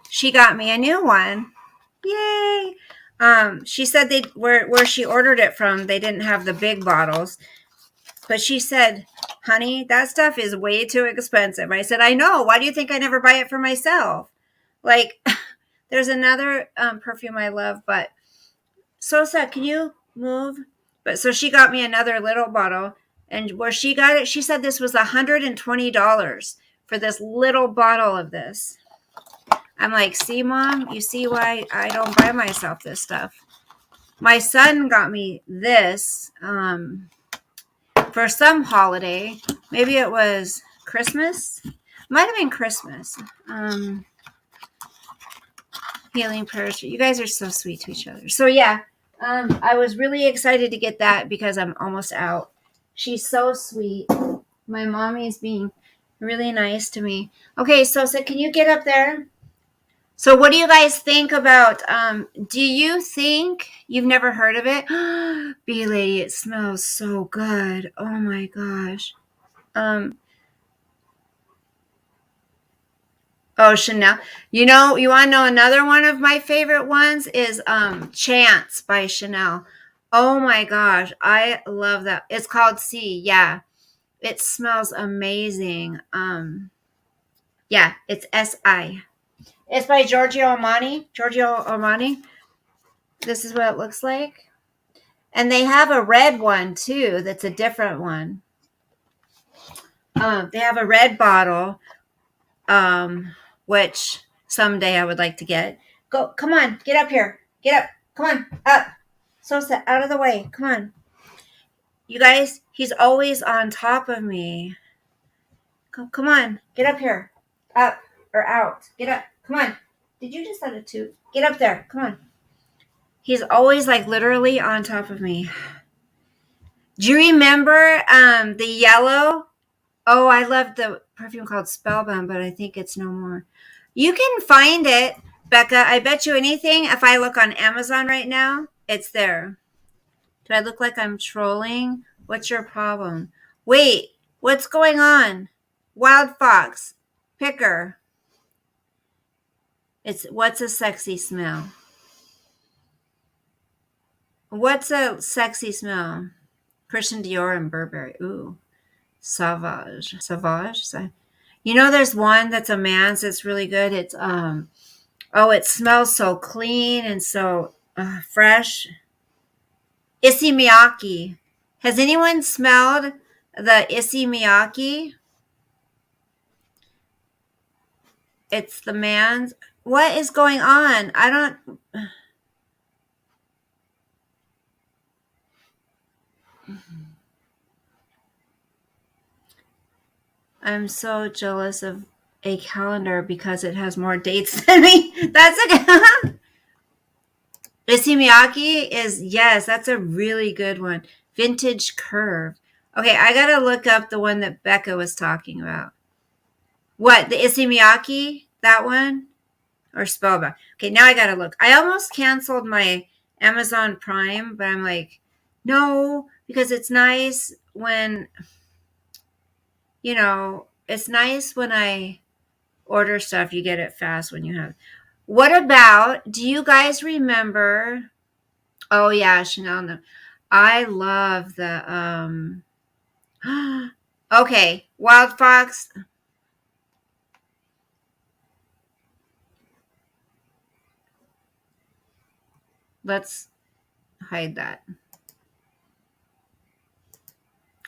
she got me a new one. Yay! She said where she ordered it from, they didn't have the big bottles. But she said, honey, that stuff is way too expensive. I said, I know. Why do you think I never buy it for myself? Like, there's another perfume I love, but Sosa, can you move? But so she got me another little bottle, and where she got it, she said this was $120 for this little bottle of this. I'm like, see, Mom, you see why I don't buy myself this stuff. My son got me this for some holiday. Maybe it was Christmas. Might have been Christmas. Healing prayers. You guys are so sweet to each other. So yeah, I was really excited to get that because I'm almost out. She's so sweet. My mommy is being really nice to me. Okay, so can you get up there? So what do you guys think about, do you think, you've never heard of it? Bee Lady, it smells so good. Oh my gosh. Oh, Chanel. You know, you want to know another one of my favorite ones is Chance by Chanel. Oh my gosh, I love that. It's called C. Yeah. It smells amazing. Yeah, it's SI. It's by Giorgio Armani. This is what it looks like. And they have a red one too. That's a different one. They have a red bottle, which someday I would like to get. Go, come on, get up here. Get up. Come on, up. Sosa, out of the way. Come on. You guys, he's always on top of me. Come on, get up here. Up or out. Get up. Come on. Did you just set a toot? Get up there. Come on. He's always like literally on top of me. Do you remember the yellow? Oh, I love the perfume called Spellbound, but I think it's no more. You can find it, Becca. I bet you anything. If I look on Amazon right now, it's there. Do I look like I'm trolling? What's your problem? Wait, what's going on? Wild Fox, Picker. What's a sexy smell? What's a sexy smell? Christian Dior and Burberry. Ooh, Sauvage. You know, there's one that's a man's that's really good. It's it smells so clean and so fresh. Issey Miyake. Has anyone smelled the Issey Miyake? It's the man's. What is going on? I don't. I'm so jealous of a calendar because it has more dates than me. That's a Issey Miyake is, yes, that's a really good one. Vintage Curve. Okay, I gotta look up the one that Becca was talking about. What, the Issey Miyake? That one? Or Spellbound? Okay, now I gotta look. I almost canceled my Amazon Prime, but I'm like, no, because it's nice when, it's nice when I order stuff, you get it fast when you have. What about, do you guys remember? Oh yeah, Chanel. No. I love the okay, Wild Fox. Let's hide that.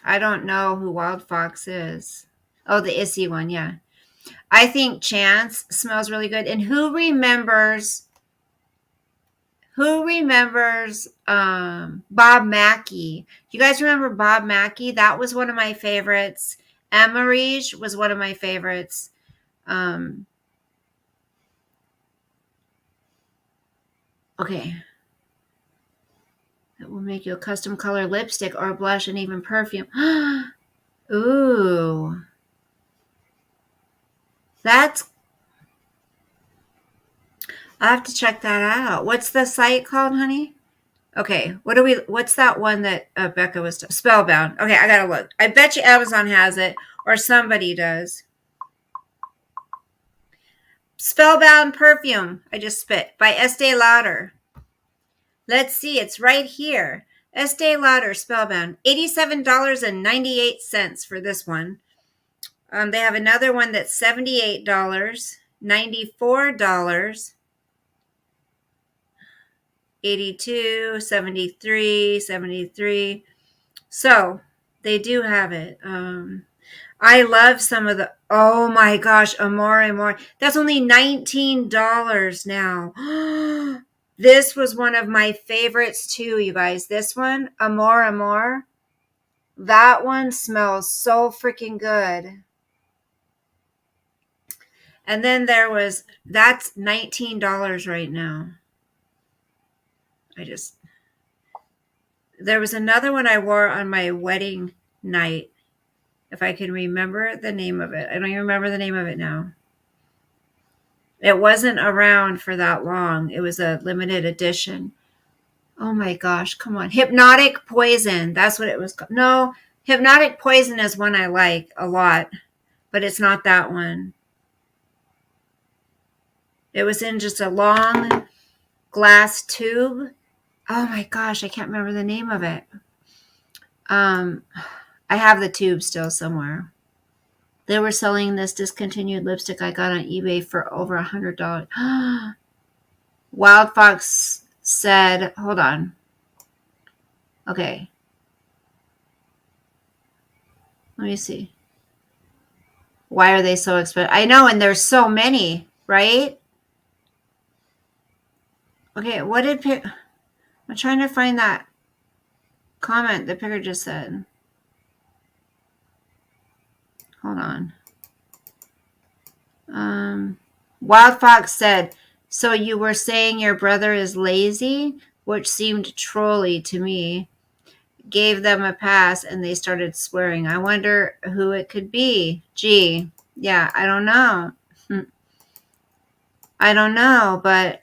I don't know who Wild Fox is. Oh, the Issy one, yeah. I think Chance smells really good. And who remembers Bob Mackey? You guys remember Bob Mackey? That was one of my favorites. Emerige was one of my favorites. Okay. That will make you a custom color lipstick or blush and even perfume. Ooh. I have to check that out. What's the site called, honey? Okay, what's that one that Becca was Spellbound. Okay, I gotta look. I bet you Amazon has it or somebody does. Spellbound perfume. I just spit by Estee Lauder. Let's see, it's right here. Estee Lauder Spellbound. $87.98 for this one. They have another one that's $78, $94, 82, 73, 73. So they do have it. I love some of the, oh my gosh, Amore. That's only $19 now. This was one of my favorites too, you guys. This one, Amore. That one smells so freaking good. And then that's $19 right now. There was another one I wore on my wedding night. If I can remember the name of it. I don't even remember the name of it now. It wasn't around for that long. It was a limited edition. Oh my gosh, come on. Hypnotic Poison. That's what it was called. No, Hypnotic Poison is one I like a lot, but it's not that one. It was in just a long glass tube. Oh my gosh, I can't remember the name of it. I have the tube still somewhere. They were selling this discontinued lipstick I got on eBay for over $100. Wild Fox said, hold on. Okay. Let me see. Why are they so expensive? I know, and there's so many, right? Okay, I'm trying to find that comment the picker just said. Hold on. Wild Fox said, so you were saying your brother is lazy, which seemed trolly to me. Gave them a pass and they started swearing. I wonder who it could be. Gee, yeah, I don't know. I don't know, but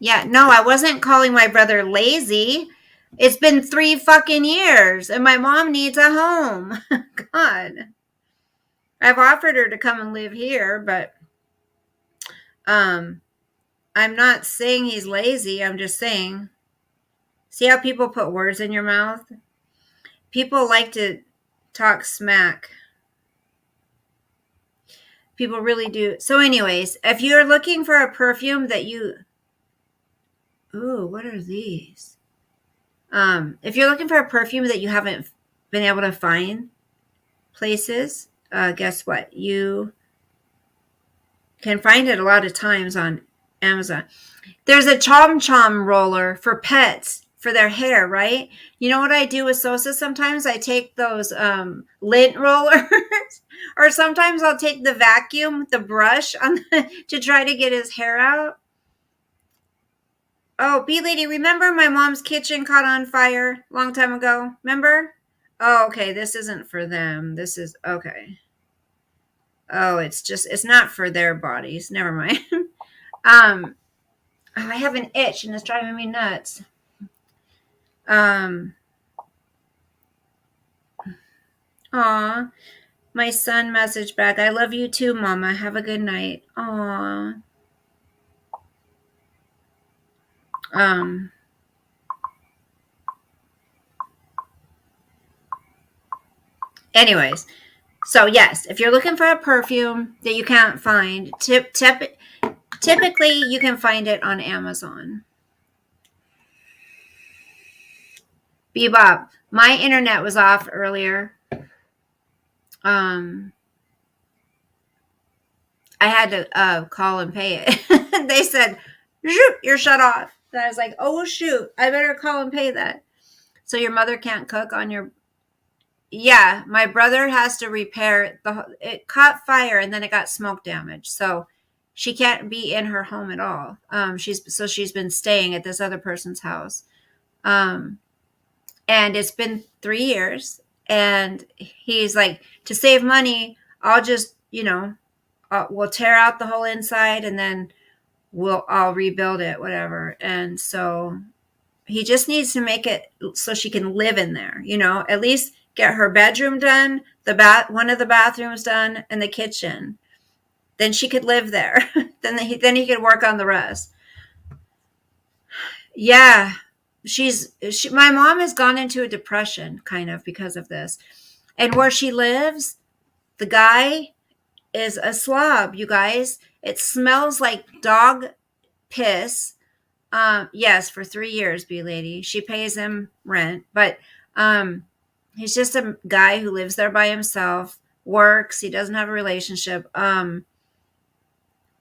yeah, no, I wasn't calling my brother lazy. It's been 3 fucking years and my mom needs a home. God. I've offered her to come and live here, but I'm not saying he's lazy. I'm just saying, see how people put words in your mouth? People like to talk smack. People really do. So anyways, if you're looking for a perfume that ooh, what are these? If you're looking for a perfume that you haven't been able to find places, guess what? You can find it a lot of times on Amazon. There's a Chom Chom roller for pets for their hair, right? You know what I do with Sosa sometimes? I take those lint rollers or sometimes I'll take the vacuum, the brush to try to get his hair out. Oh, B-Lady, remember my mom's kitchen caught on fire a long time ago? Remember? Oh, okay, this isn't for them. This is, okay. Oh, it's not for their bodies. Never mind. I have an itch and it's driving me nuts. Aw, my son messaged back. I love you too, Mama. Have a good night. Aw. Anyways, so yes, if you're looking for a perfume that you can't find, Typically, you can find it on Amazon. Bebop, my internet was off earlier. I had to call and pay it. They said, shoot, you're shut off. And I was like, oh, shoot, I better call and pay that. So your mother can't cook on your... Yeah, my brother has to repair it caught fire and then it got smoke damage. So she can't be in her home at all. She's been staying at this other person's house. And it's been 3 years, and he's like, to save money, I'll just, we'll tear out the whole inside and then I'll rebuild it, whatever. And so he just needs to make it so she can live in there, at least get her bedroom done, one of the bathrooms done, and the kitchen. Then she could live there. then he could work on the rest. Yeah. My mom has gone into a depression kind of because of this. And where she lives, the guy is a slob, you guys. It smells like dog piss. Yes, for 3 years, B-Lady. She pays him rent, but he's just a guy who lives there by himself, works, he doesn't have a relationship. And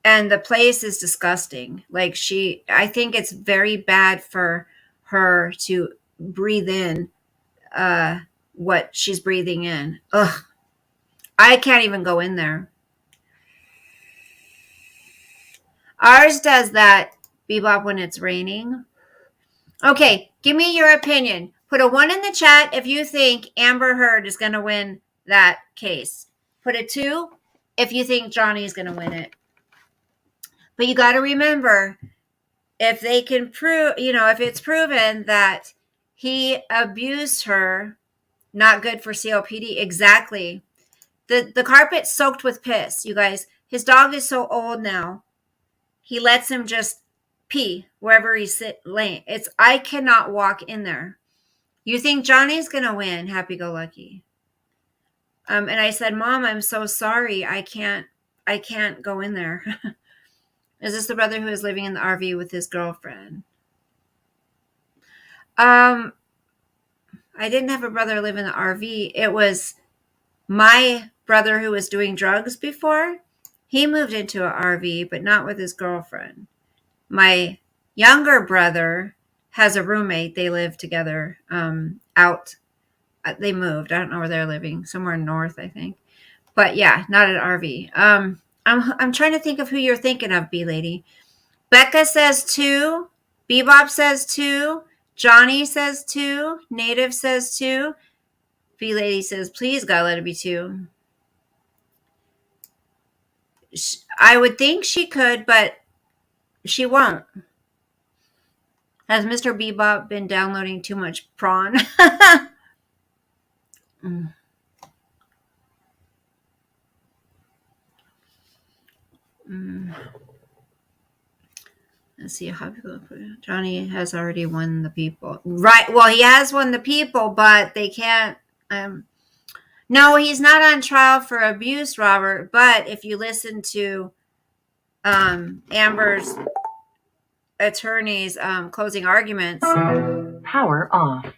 the place is disgusting. Like I think it's very bad for her to breathe in what she's breathing in. Ugh. I can't even go in there. Ours does that, Bebop, when it's raining. Okay, give me your opinion. Put a 1 in the chat if you think Amber Heard is going to win that case. Put a 2 if you think Johnny's going to win it. But you got to remember, if they can prove, if it's proven that he abused her, not good for COPD. Exactly. The carpet's soaked with piss, you guys. His dog is so old now. He lets him just pee wherever he's laying. I cannot walk in there. You think Johnny's going to win? Happy-go-lucky. And I said, Mom, I'm so sorry. I can't go in there. Is this the brother who is living in the RV with his girlfriend? I didn't have a brother live in the RV. It was my brother who was doing drugs before. He moved into an RV, but not with his girlfriend. My younger brother has a roommate. They live together out. They moved. I don't know where they're living. Somewhere north, I think. But yeah, not an RV. I'm trying to think of who you're thinking of, B-Lady. Becca says 2. Bebop says 2. Johnny says 2. Native says 2. B-Lady says, please, God, let it be 2. I would think she could, but she won't. Has Mr. Bebop been downloading too much prawn? Let's see how people put it. Johnny has already won the people. Right. Well, he has won the people, but they can't. No, he's not on trial for abuse, Robert. But if you listen to Amber's attorney's closing arguments, Power off.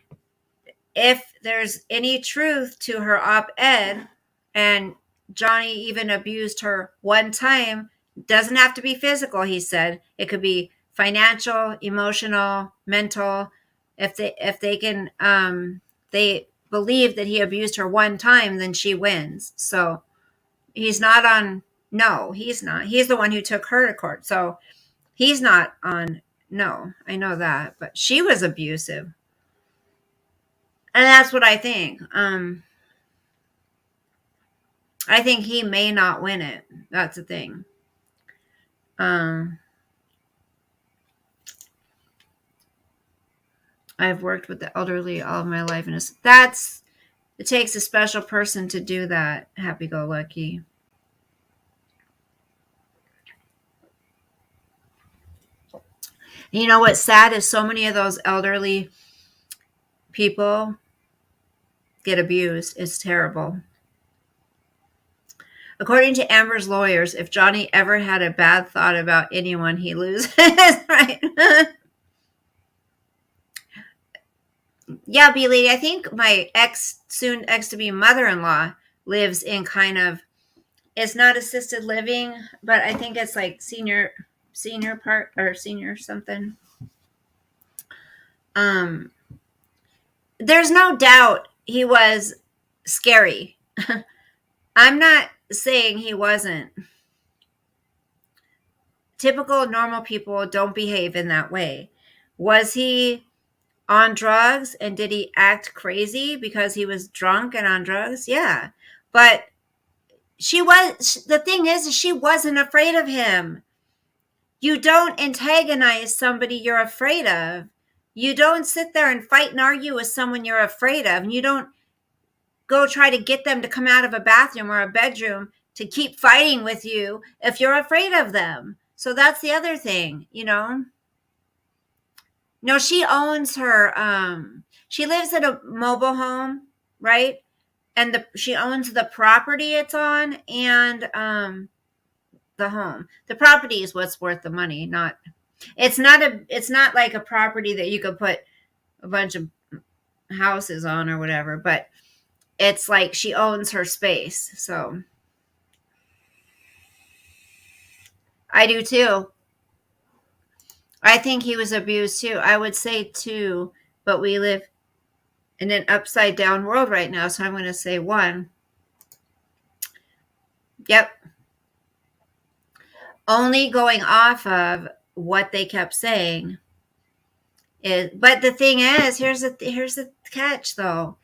if there's any truth to her op-ed, and Johnny even abused her one time, doesn't have to be physical, he said. It could be financial, emotional, mental. If they can, they believe that he abused her one time, then she wins. So he's not on. No, he's not. He's the one who took her to court. So he's not on. No, I know that. But she was abusive. And that's what I think. I think he may not win it. That's the thing. I've worked with the elderly all of my life, and it takes a special person to do that. Happy-go-lucky. You know what's sad is so many of those elderly people get abused. It's terrible. According to Amber's lawyers, if Johnny ever had a bad thought about anyone, he loses. Right. Yeah, B lady, I think my soon ex to be mother-in-law lives in kind of, it's not assisted living, but I think it's like senior part or senior something. There's no doubt he was scary. I'm not saying he wasn't. Typical normal people don't behave in that way. Was he on drugs, and did he act crazy because he was drunk and on drugs? Yeah. But the thing is she wasn't afraid of him. You don't antagonize somebody you're afraid of. You don't sit there and fight and argue with someone you're afraid of. And you don't go try to get them to come out of a bathroom or a bedroom to keep fighting with you if you're afraid of them. So that's the other thing, No, she owns she lives in a mobile home, right? And she owns the property it's on and the home. The property is what's worth the money, it's not like a property that you could put a bunch of houses on or whatever, but it's like she owns her space. So I do too. I think he was abused too. I would say too, but we live in an upside down world right now, so I'm going to say 1. Yep. Only going off of what they kept saying but the thing is, here's the catch though.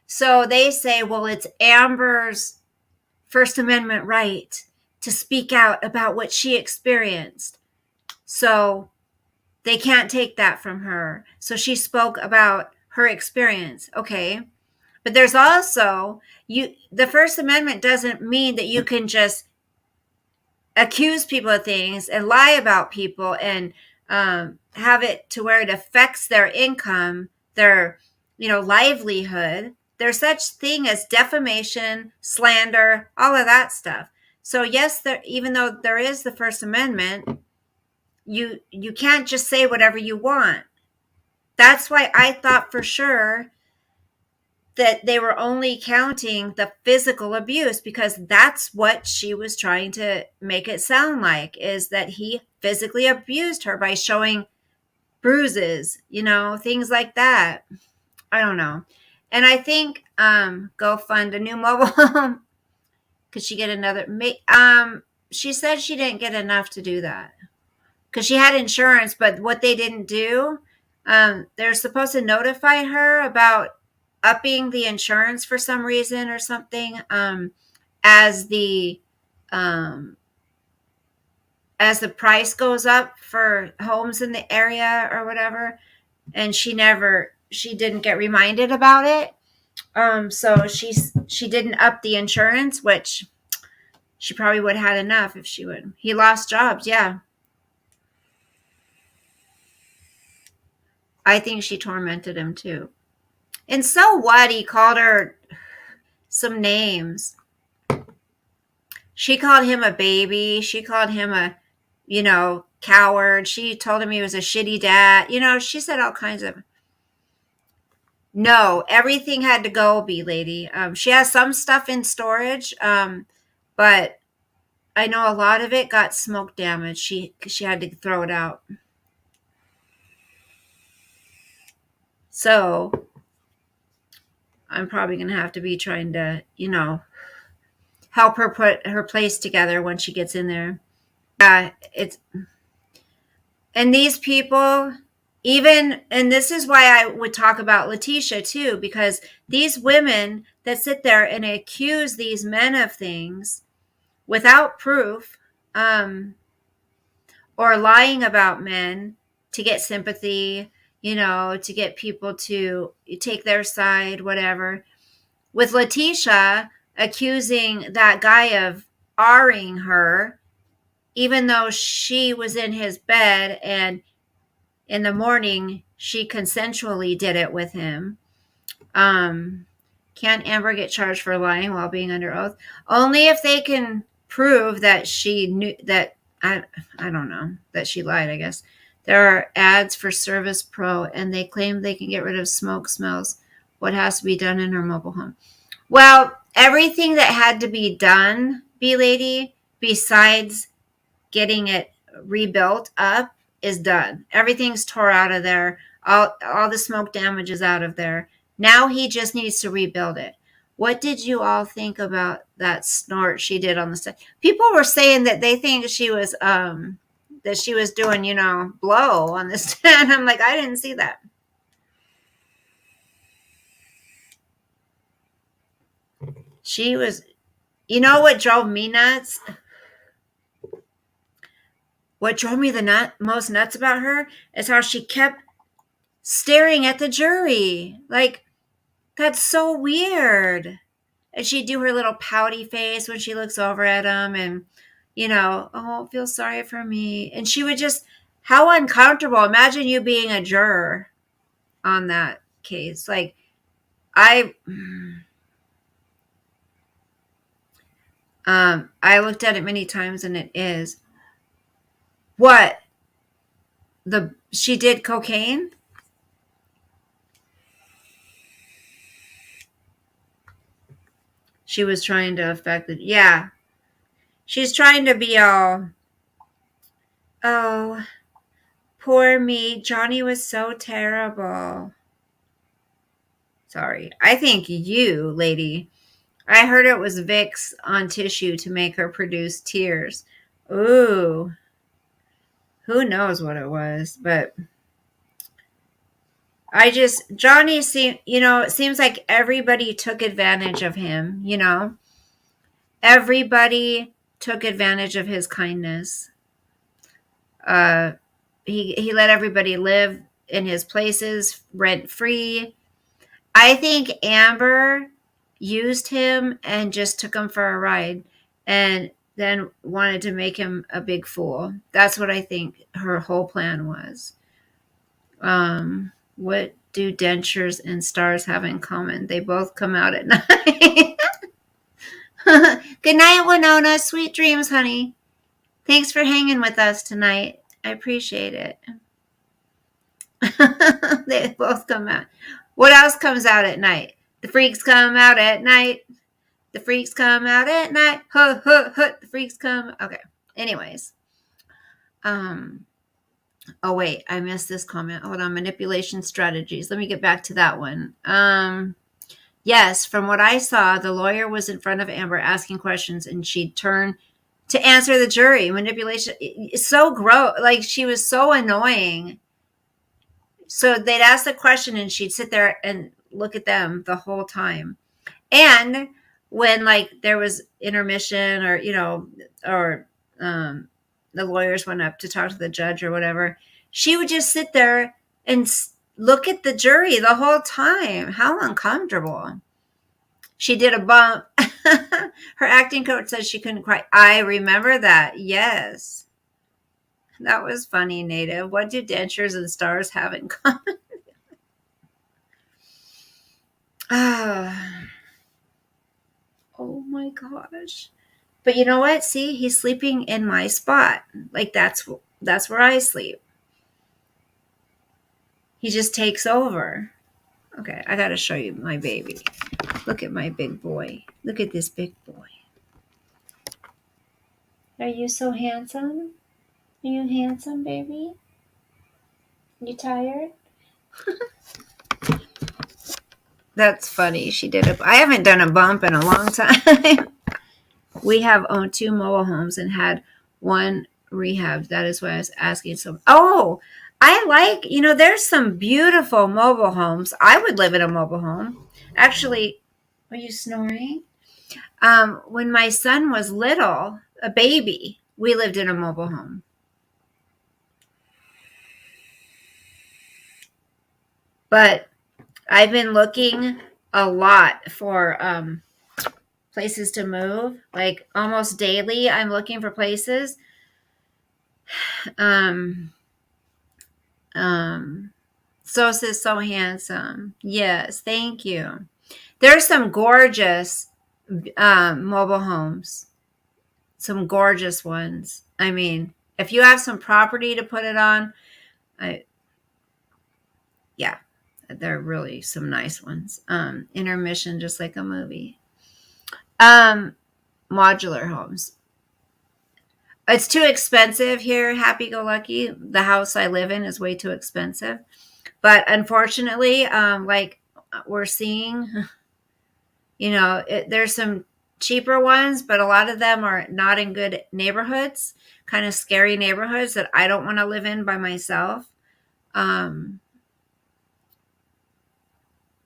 So they say, well, it's Amber's First Amendment right to speak out about what she experienced. So they can't take that from her. So she spoke about her experience. Okay. But there's also the First Amendment doesn't mean that you can just accuse people of things and lie about people and have it to where it affects their income, their livelihood. There's such thing as defamation, slander, all of that stuff. So yes, even though there is the First Amendment, you can't just say whatever you want. That's why I thought for sure that they were only counting the physical abuse, because that's what she was trying to make it sound like, is that he physically abused her by showing bruises, things like that. I don't know. And I think go fund a new mobile home. Could she get another? She said she didn't get enough to do that because she had insurance, but what they didn't do, they're supposed to notify her about upping the insurance for some reason or something, as the price goes up for homes in the area or whatever. And she didn't get reminded about it. So she didn't up the insurance, which she probably would have had enough if she would. He lost jobs. Yeah. I think she tormented him too. And so what? He called her some names. She called him a baby. She called him a, coward. She told him he was a shitty dad. She said all kinds of. No, everything had to go, B lady. She has some stuff in storage, but I know a lot of it got smoke damage. She had to throw it out. So I'm probably going to have to be trying to, help her put her place together when she gets in there. And these people, and this is why I would talk about Letitia too, because these women that sit there and accuse these men of things without proof, or lying about men to get sympathy, to get people to take their side, whatever. With Letitia accusing that guy of R-ing her, even though she was in his bed and in the morning she consensually did it with him. Can Amber get charged for lying while being under oath? Only if they can prove that she knew that. I don't know, that she lied, I guess. There are ads for Service Pro, and they claim they can get rid of smoke smells. What has to be done in her mobile home? Well, everything that had to be done, B-Lady, besides getting it rebuilt up, is done. Everything's tore out of there. All the smoke damage is out of there. Now he just needs to rebuild it. What did you all think about that snort she did on the set? People were saying that they think she was doing, blow on the stand. I'm like, I didn't see that. She was, what drove me nuts? What drove me most nuts about her is how she kept staring at the jury. Like, that's so weird. And she'd do her little pouty face when she looks over at him and, oh, feel sorry for me. And she would just, how uncomfortable. Imagine you being a juror on that case. Like, I looked at it many times and it is. What? She did cocaine? She was trying to affect it. Yeah. She's trying to be all, oh, poor me. Johnny was so terrible. Sorry. I think you, lady. I heard it was Vicks on tissue to make her produce tears. Ooh. Who knows what it was, but Johnny it seems like everybody took advantage of him, Everybody took advantage of his kindness. He let everybody live in his places rent free. I think Amber used him and just took him for a ride and then wanted to make him a big fool. That's what I think her whole plan was. What do dentures and stars have in common? They both come out at night. Good night, Winona. Sweet dreams, honey. Thanks for hanging with us tonight. I appreciate it. They both come out. What else comes out at night? The freaks come out at night. The freaks come out at night. Huh, huh, huh. The freaks come. Okay. Anyways. Oh, wait. I missed this comment. Hold on. Manipulation strategies. Let me get back to that one. Yes, from what I saw, the lawyer was in front of Amber asking questions and she'd turn to answer the jury. Manipulation. It's so gross. Like, she was so annoying. So they'd ask the question and she'd sit there and look at them the whole time. And when there was intermission or, the lawyers went up to talk to the judge or whatever, she would just sit there and look at the jury the whole time. How uncomfortable. She did a bump. Her acting coach said she couldn't cry. I remember that. Yes. That was funny, Native. What do dentures and stars have in common? Oh my gosh. But you know what? See, he's sleeping in my spot. Like that's where I sleep. He just takes over. Okay, I got to show you my baby. Look at my big boy. Look at this big boy. Are you so handsome? Are you handsome, baby? You tired? That's funny. She did I haven't done a bump in a long time. We have owned 2 mobile homes and had one rehab. That is why I was asking. So, I like, there's some beautiful mobile homes. I would live in a mobile home. Actually, are you snoring? When my son was little, a baby, we lived in a mobile home. But I've been looking a lot for places to move. Like almost daily, I'm looking for places. Sos is so handsome. Yes, thank you. There's some gorgeous mobile homes, some gorgeous ones. I mean, if you have some property to put it on, yeah, they're really some nice ones. Intermission, just like a movie. Modular homes. It's too expensive here, happy go lucky. The house I live in is way too expensive. But unfortunately, like we're seeing, there's some cheaper ones, but a lot of them are not in good neighborhoods, kind of scary neighborhoods that I don't want to live in by myself.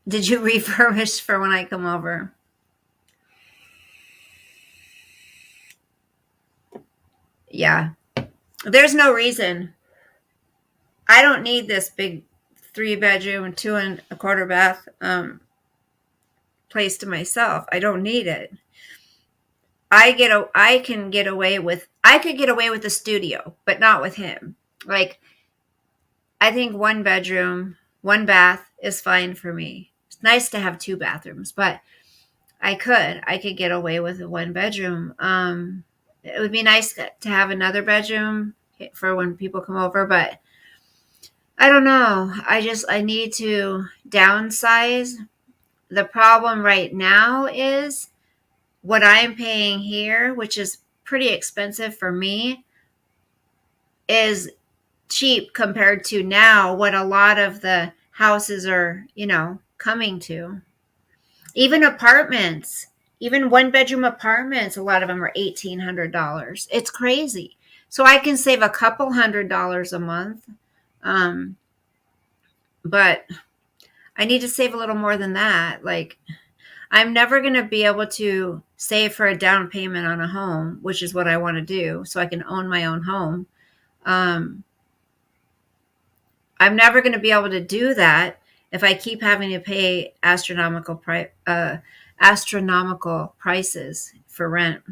Did you refurbish for when I come over? Yeah. There's no reason. I don't need this big 3-bedroom, 2.25 bath place to myself. I don't need it. I could get away with a studio, but not with him. Like, I think 1 bedroom, 1 bath is fine for me. It's nice to have 2 bathrooms, but I could get away with a 1 bedroom. It would be nice to have another bedroom for when people come over, but I don't know. I need to downsize. The problem right now is what I'm paying here, which is pretty expensive for me, is cheap compared to now what a lot of the houses are, coming to. Even apartments, even 1-bedroom apartments, a lot of them are $1,800. It's crazy. So I can save a couple $100 a month. But I need to save a little more than that. Like, I'm never going to be able to save for a down payment on a home, which is what I want to do, so I can own my own home. I'm never going to be able to do that if I keep having to pay astronomical prices for rent.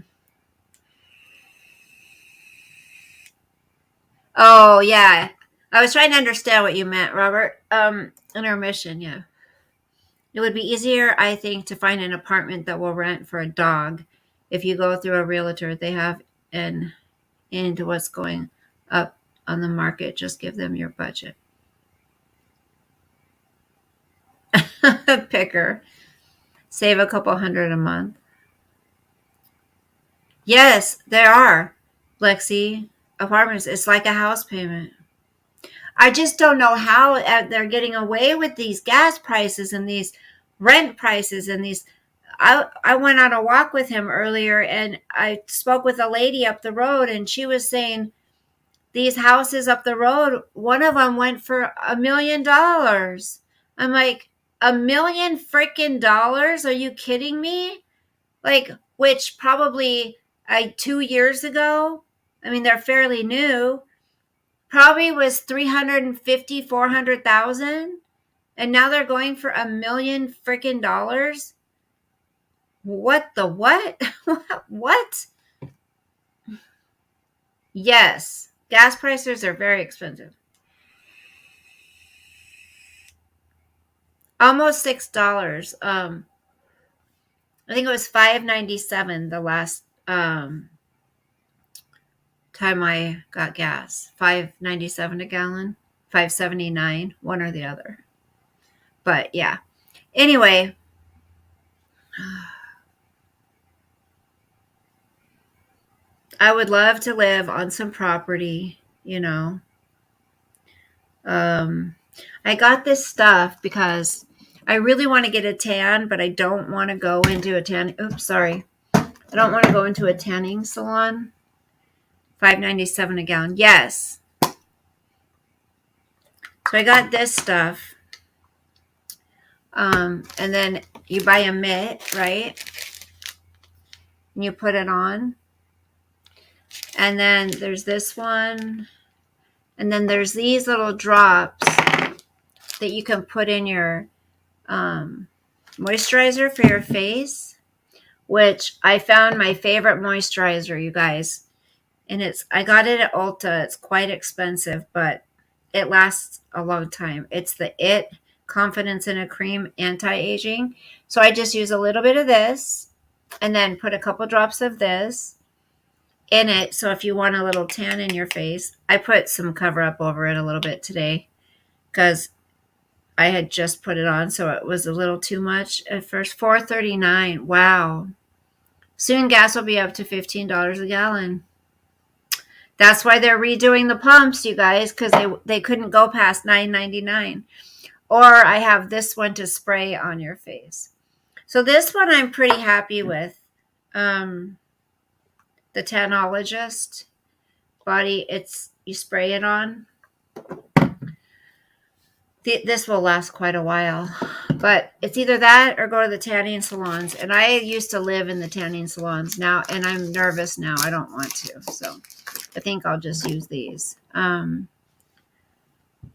Oh, yeah. I was trying to understand what you meant, Robert. Intermission, yeah. It would be easier, I think, to find an apartment that will rent for a dog if you go through a realtor. They have into what's going up on the market. Just give them your budget. Picker. Save a couple hundred a month. Yes, there are, Lexi, apartments. It's like a house payment. I just don't know how they're getting away with these gas prices and these rent prices and these. I went on a walk with him earlier and I spoke with a lady up the road and she was saying these houses up the road, one of them went for $1 million. I'm like, $1 million freaking dollars? Are you kidding me? Like, which probably 2 years ago, I mean, they're fairly new, probably was 350, 400,000. And now they're going for $1 million freaking dollars. What the what? What? Yes. Gas prices are very expensive. Almost $6. I think it was $5.97 the last time I got gas. $5.97 a gallon, $5.79, one or the other. But yeah. Anyway, I would love to live on some property, I got this stuff because I really want to get a tan, but I don't want to go into a tan. Oops, sorry. I don't want to go into a tanning salon. $5.97 a gallon. Yes. So I got this stuff. And then you buy a mitt, right? And you put it on. And then there's this one. And then there's these little drops that you can put in your moisturizer for your face, which I found my favorite moisturizer, you guys. And I got it at Ulta. It's quite expensive, but it lasts a long time. It's the Confidence in a Cream Anti-Aging. So I just use a little bit of this and then put a couple drops of this in it. So if you want a little tan in your face, I put some cover up over it a little bit today because I had just put it on, so it was a little too much at first. $4.39. Wow. Soon gas will be up to $15 a gallon. That's why they're redoing the pumps, you guys, because they couldn't go past $9.99. Or I have this one to spray on your face. So this one I'm pretty happy with. The Tanologist body, you spray it on. This will last quite a while. But it's either that or go to the tanning salons. And I used to live in the tanning salons now, and I'm nervous now. I don't want to. So I think I'll just use these. The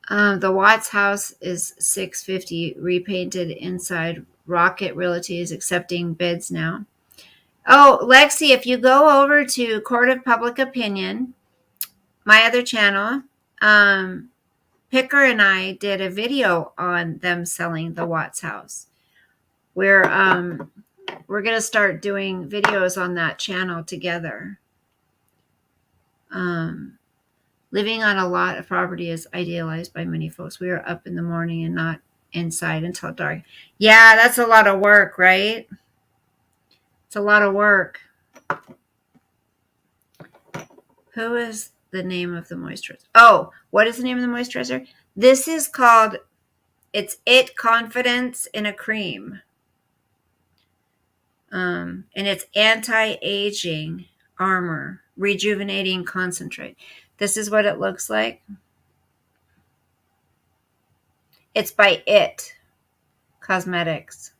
Watts house is $650 repainted inside. Rocket Realty is accepting bids now. Oh, Lexi, if you go over to Court of Public Opinion, my other channel, Picker and I did a video on them selling the Watts house. We're going to start doing videos on that channel together. Living on a lot of property is idealized by many folks. We are up in the morning and not inside until dark. Yeah, that's a lot of work, right? It's a lot of work. Who is the name of the moisturizer? Oh, what is the name of the moisturizer? This is called, it's It Confidence in a Cream. And it's anti-aging armor, rejuvenating concentrate. This is what it looks like. It's by It Cosmetics.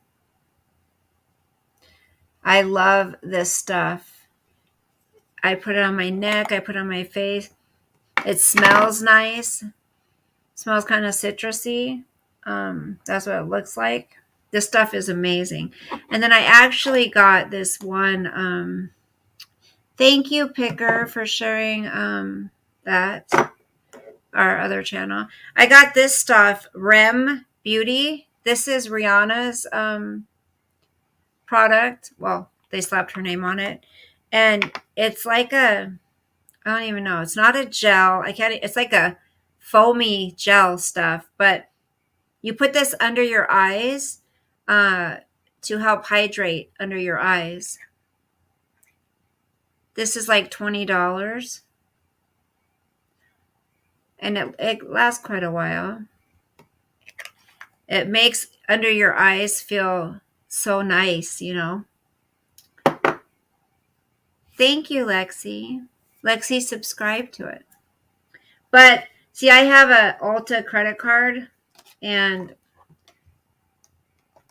I love this stuff. I put it on my neck. I put it on my face. It smells nice. It smells kind of citrusy. That's what it looks like. This stuff is amazing. And then I actually got this one. Thank you, Picker, for sharing that. Our other channel. I got this stuff, Rem Beauty. This is Rihanna's product. Well, they slapped her name on it. And it's like I don't even know. It's not a gel. It's like a foamy gel stuff. But you put this under your eyes to help hydrate under your eyes. This is like $20. And it lasts quite a while. It makes under your eyes feel so nice, you know. Thank you, Lexi. Lexi subscribed to it. But see, I have a Ulta credit card, and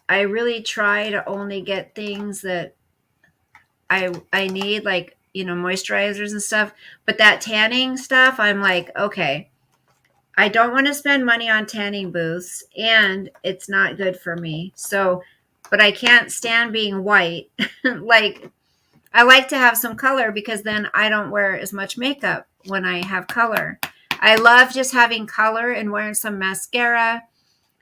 I really try to only get things that I need, like, you know, moisturizers and stuff. But that tanning stuff, I'm like, okay, I don't want to spend money on tanning booths, and it's not good for me. So, but I can't stand being white. Like, I like to have some color because then I don't wear as much makeup when I have color. I love just having color and wearing some mascara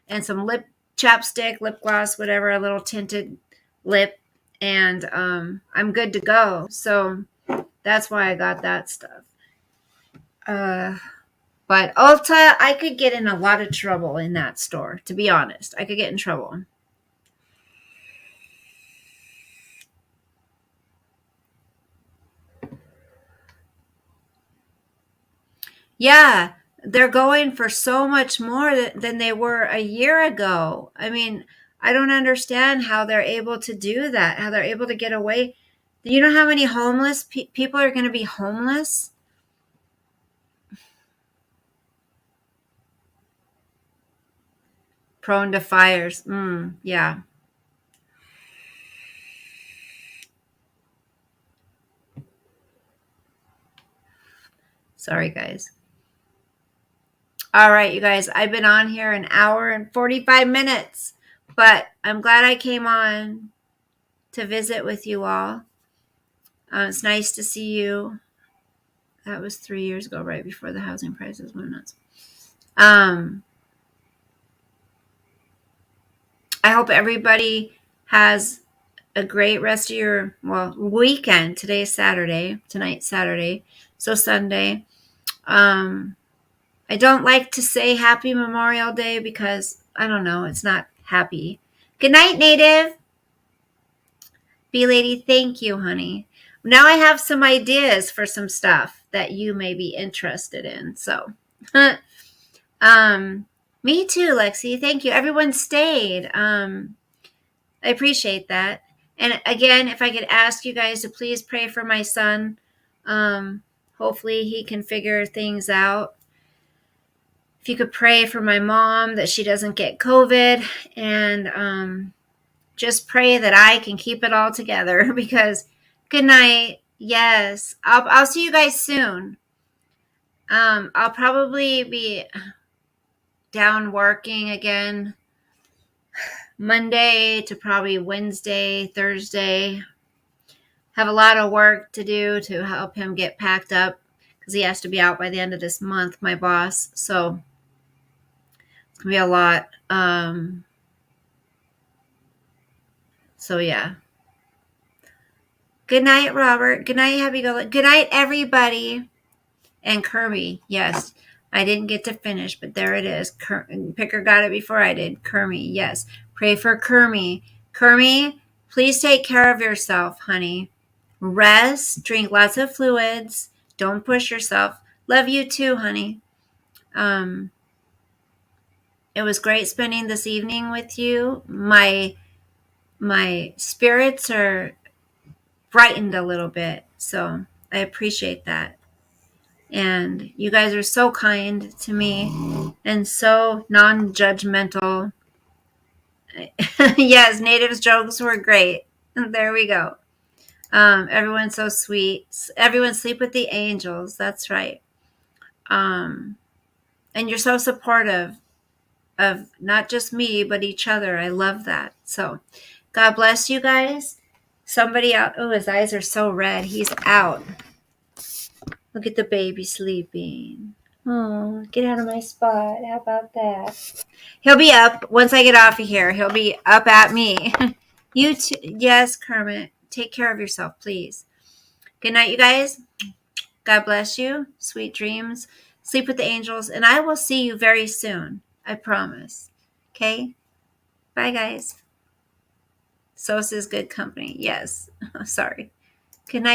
and some lip chapstick, lip gloss, whatever, a little tinted lip, and I'm good to go. So that's why I got that stuff. But Ulta, I could get in a lot of trouble in that store, to be honest. I could get in trouble. Yeah, they're going for so much more than they were a year ago. I mean, I don't understand how they're able to do that, how they're able to get away. You know how many homeless people are going to be homeless? Prone to fires. Yeah. Sorry, guys. All right, you guys, I've been on here an hour and 45 minutes, but I'm glad I came on to visit with you all. It's nice to see you. That was 3 years ago, right before the housing prices went nuts. I hope everybody has a great rest of your weekend. Today's Saturday. Tonight's Saturday. So Sunday. I don't like to say Happy Memorial Day because I don't know. It's not happy. Good night, Native. Bee Lady, thank you, honey. Now I have some ideas for some stuff that you may be interested in. So, me too, Lexi. Thank you. Everyone stayed. I appreciate that. And again, if I could ask you guys to please pray for my son. Hopefully he can figure things out. If you could pray for my mom that she doesn't get COVID, and just pray that I can keep it all together because good night. Yes. I'll see you guys soon. I'll probably be down working again Monday to probably Wednesday, Thursday. Have a lot of work to do to help him get packed up because he has to be out by the end of this month, my boss. So it's going to be a lot. So yeah. Good night, Robert. Good night, Happy Go. Good night, everybody. And Kirby, yes. I didn't get to finish, but there it is. Picker got it before I did. Kermie, yes. Pray for Kermie. Kermie, please take care of yourself, honey. Rest, drink lots of fluids. Don't push yourself. Love you too, honey. It was great spending this evening with you. My spirits are brightened a little bit, so I appreciate that. And you guys are so kind to me and so non-judgmental. Yes, Native's jokes were great. There we go. Everyone's so sweet. Everyone sleep with the angels. That's right. And you're so supportive of not just me, but each other. I love that. So God bless you guys. Somebody out. Oh, his eyes are so red. He's out. Look at the baby sleeping. Oh, get out of my spot. How about that? He'll be up once I get off of here. He'll be up at me. You too. Yes, Kermit. Take care of yourself, please. Good night, you guys. God bless you. Sweet dreams. Sleep with the angels. And I will see you very soon. I promise. Okay? Bye, guys. Sosa's good company. Yes. Sorry. Good night.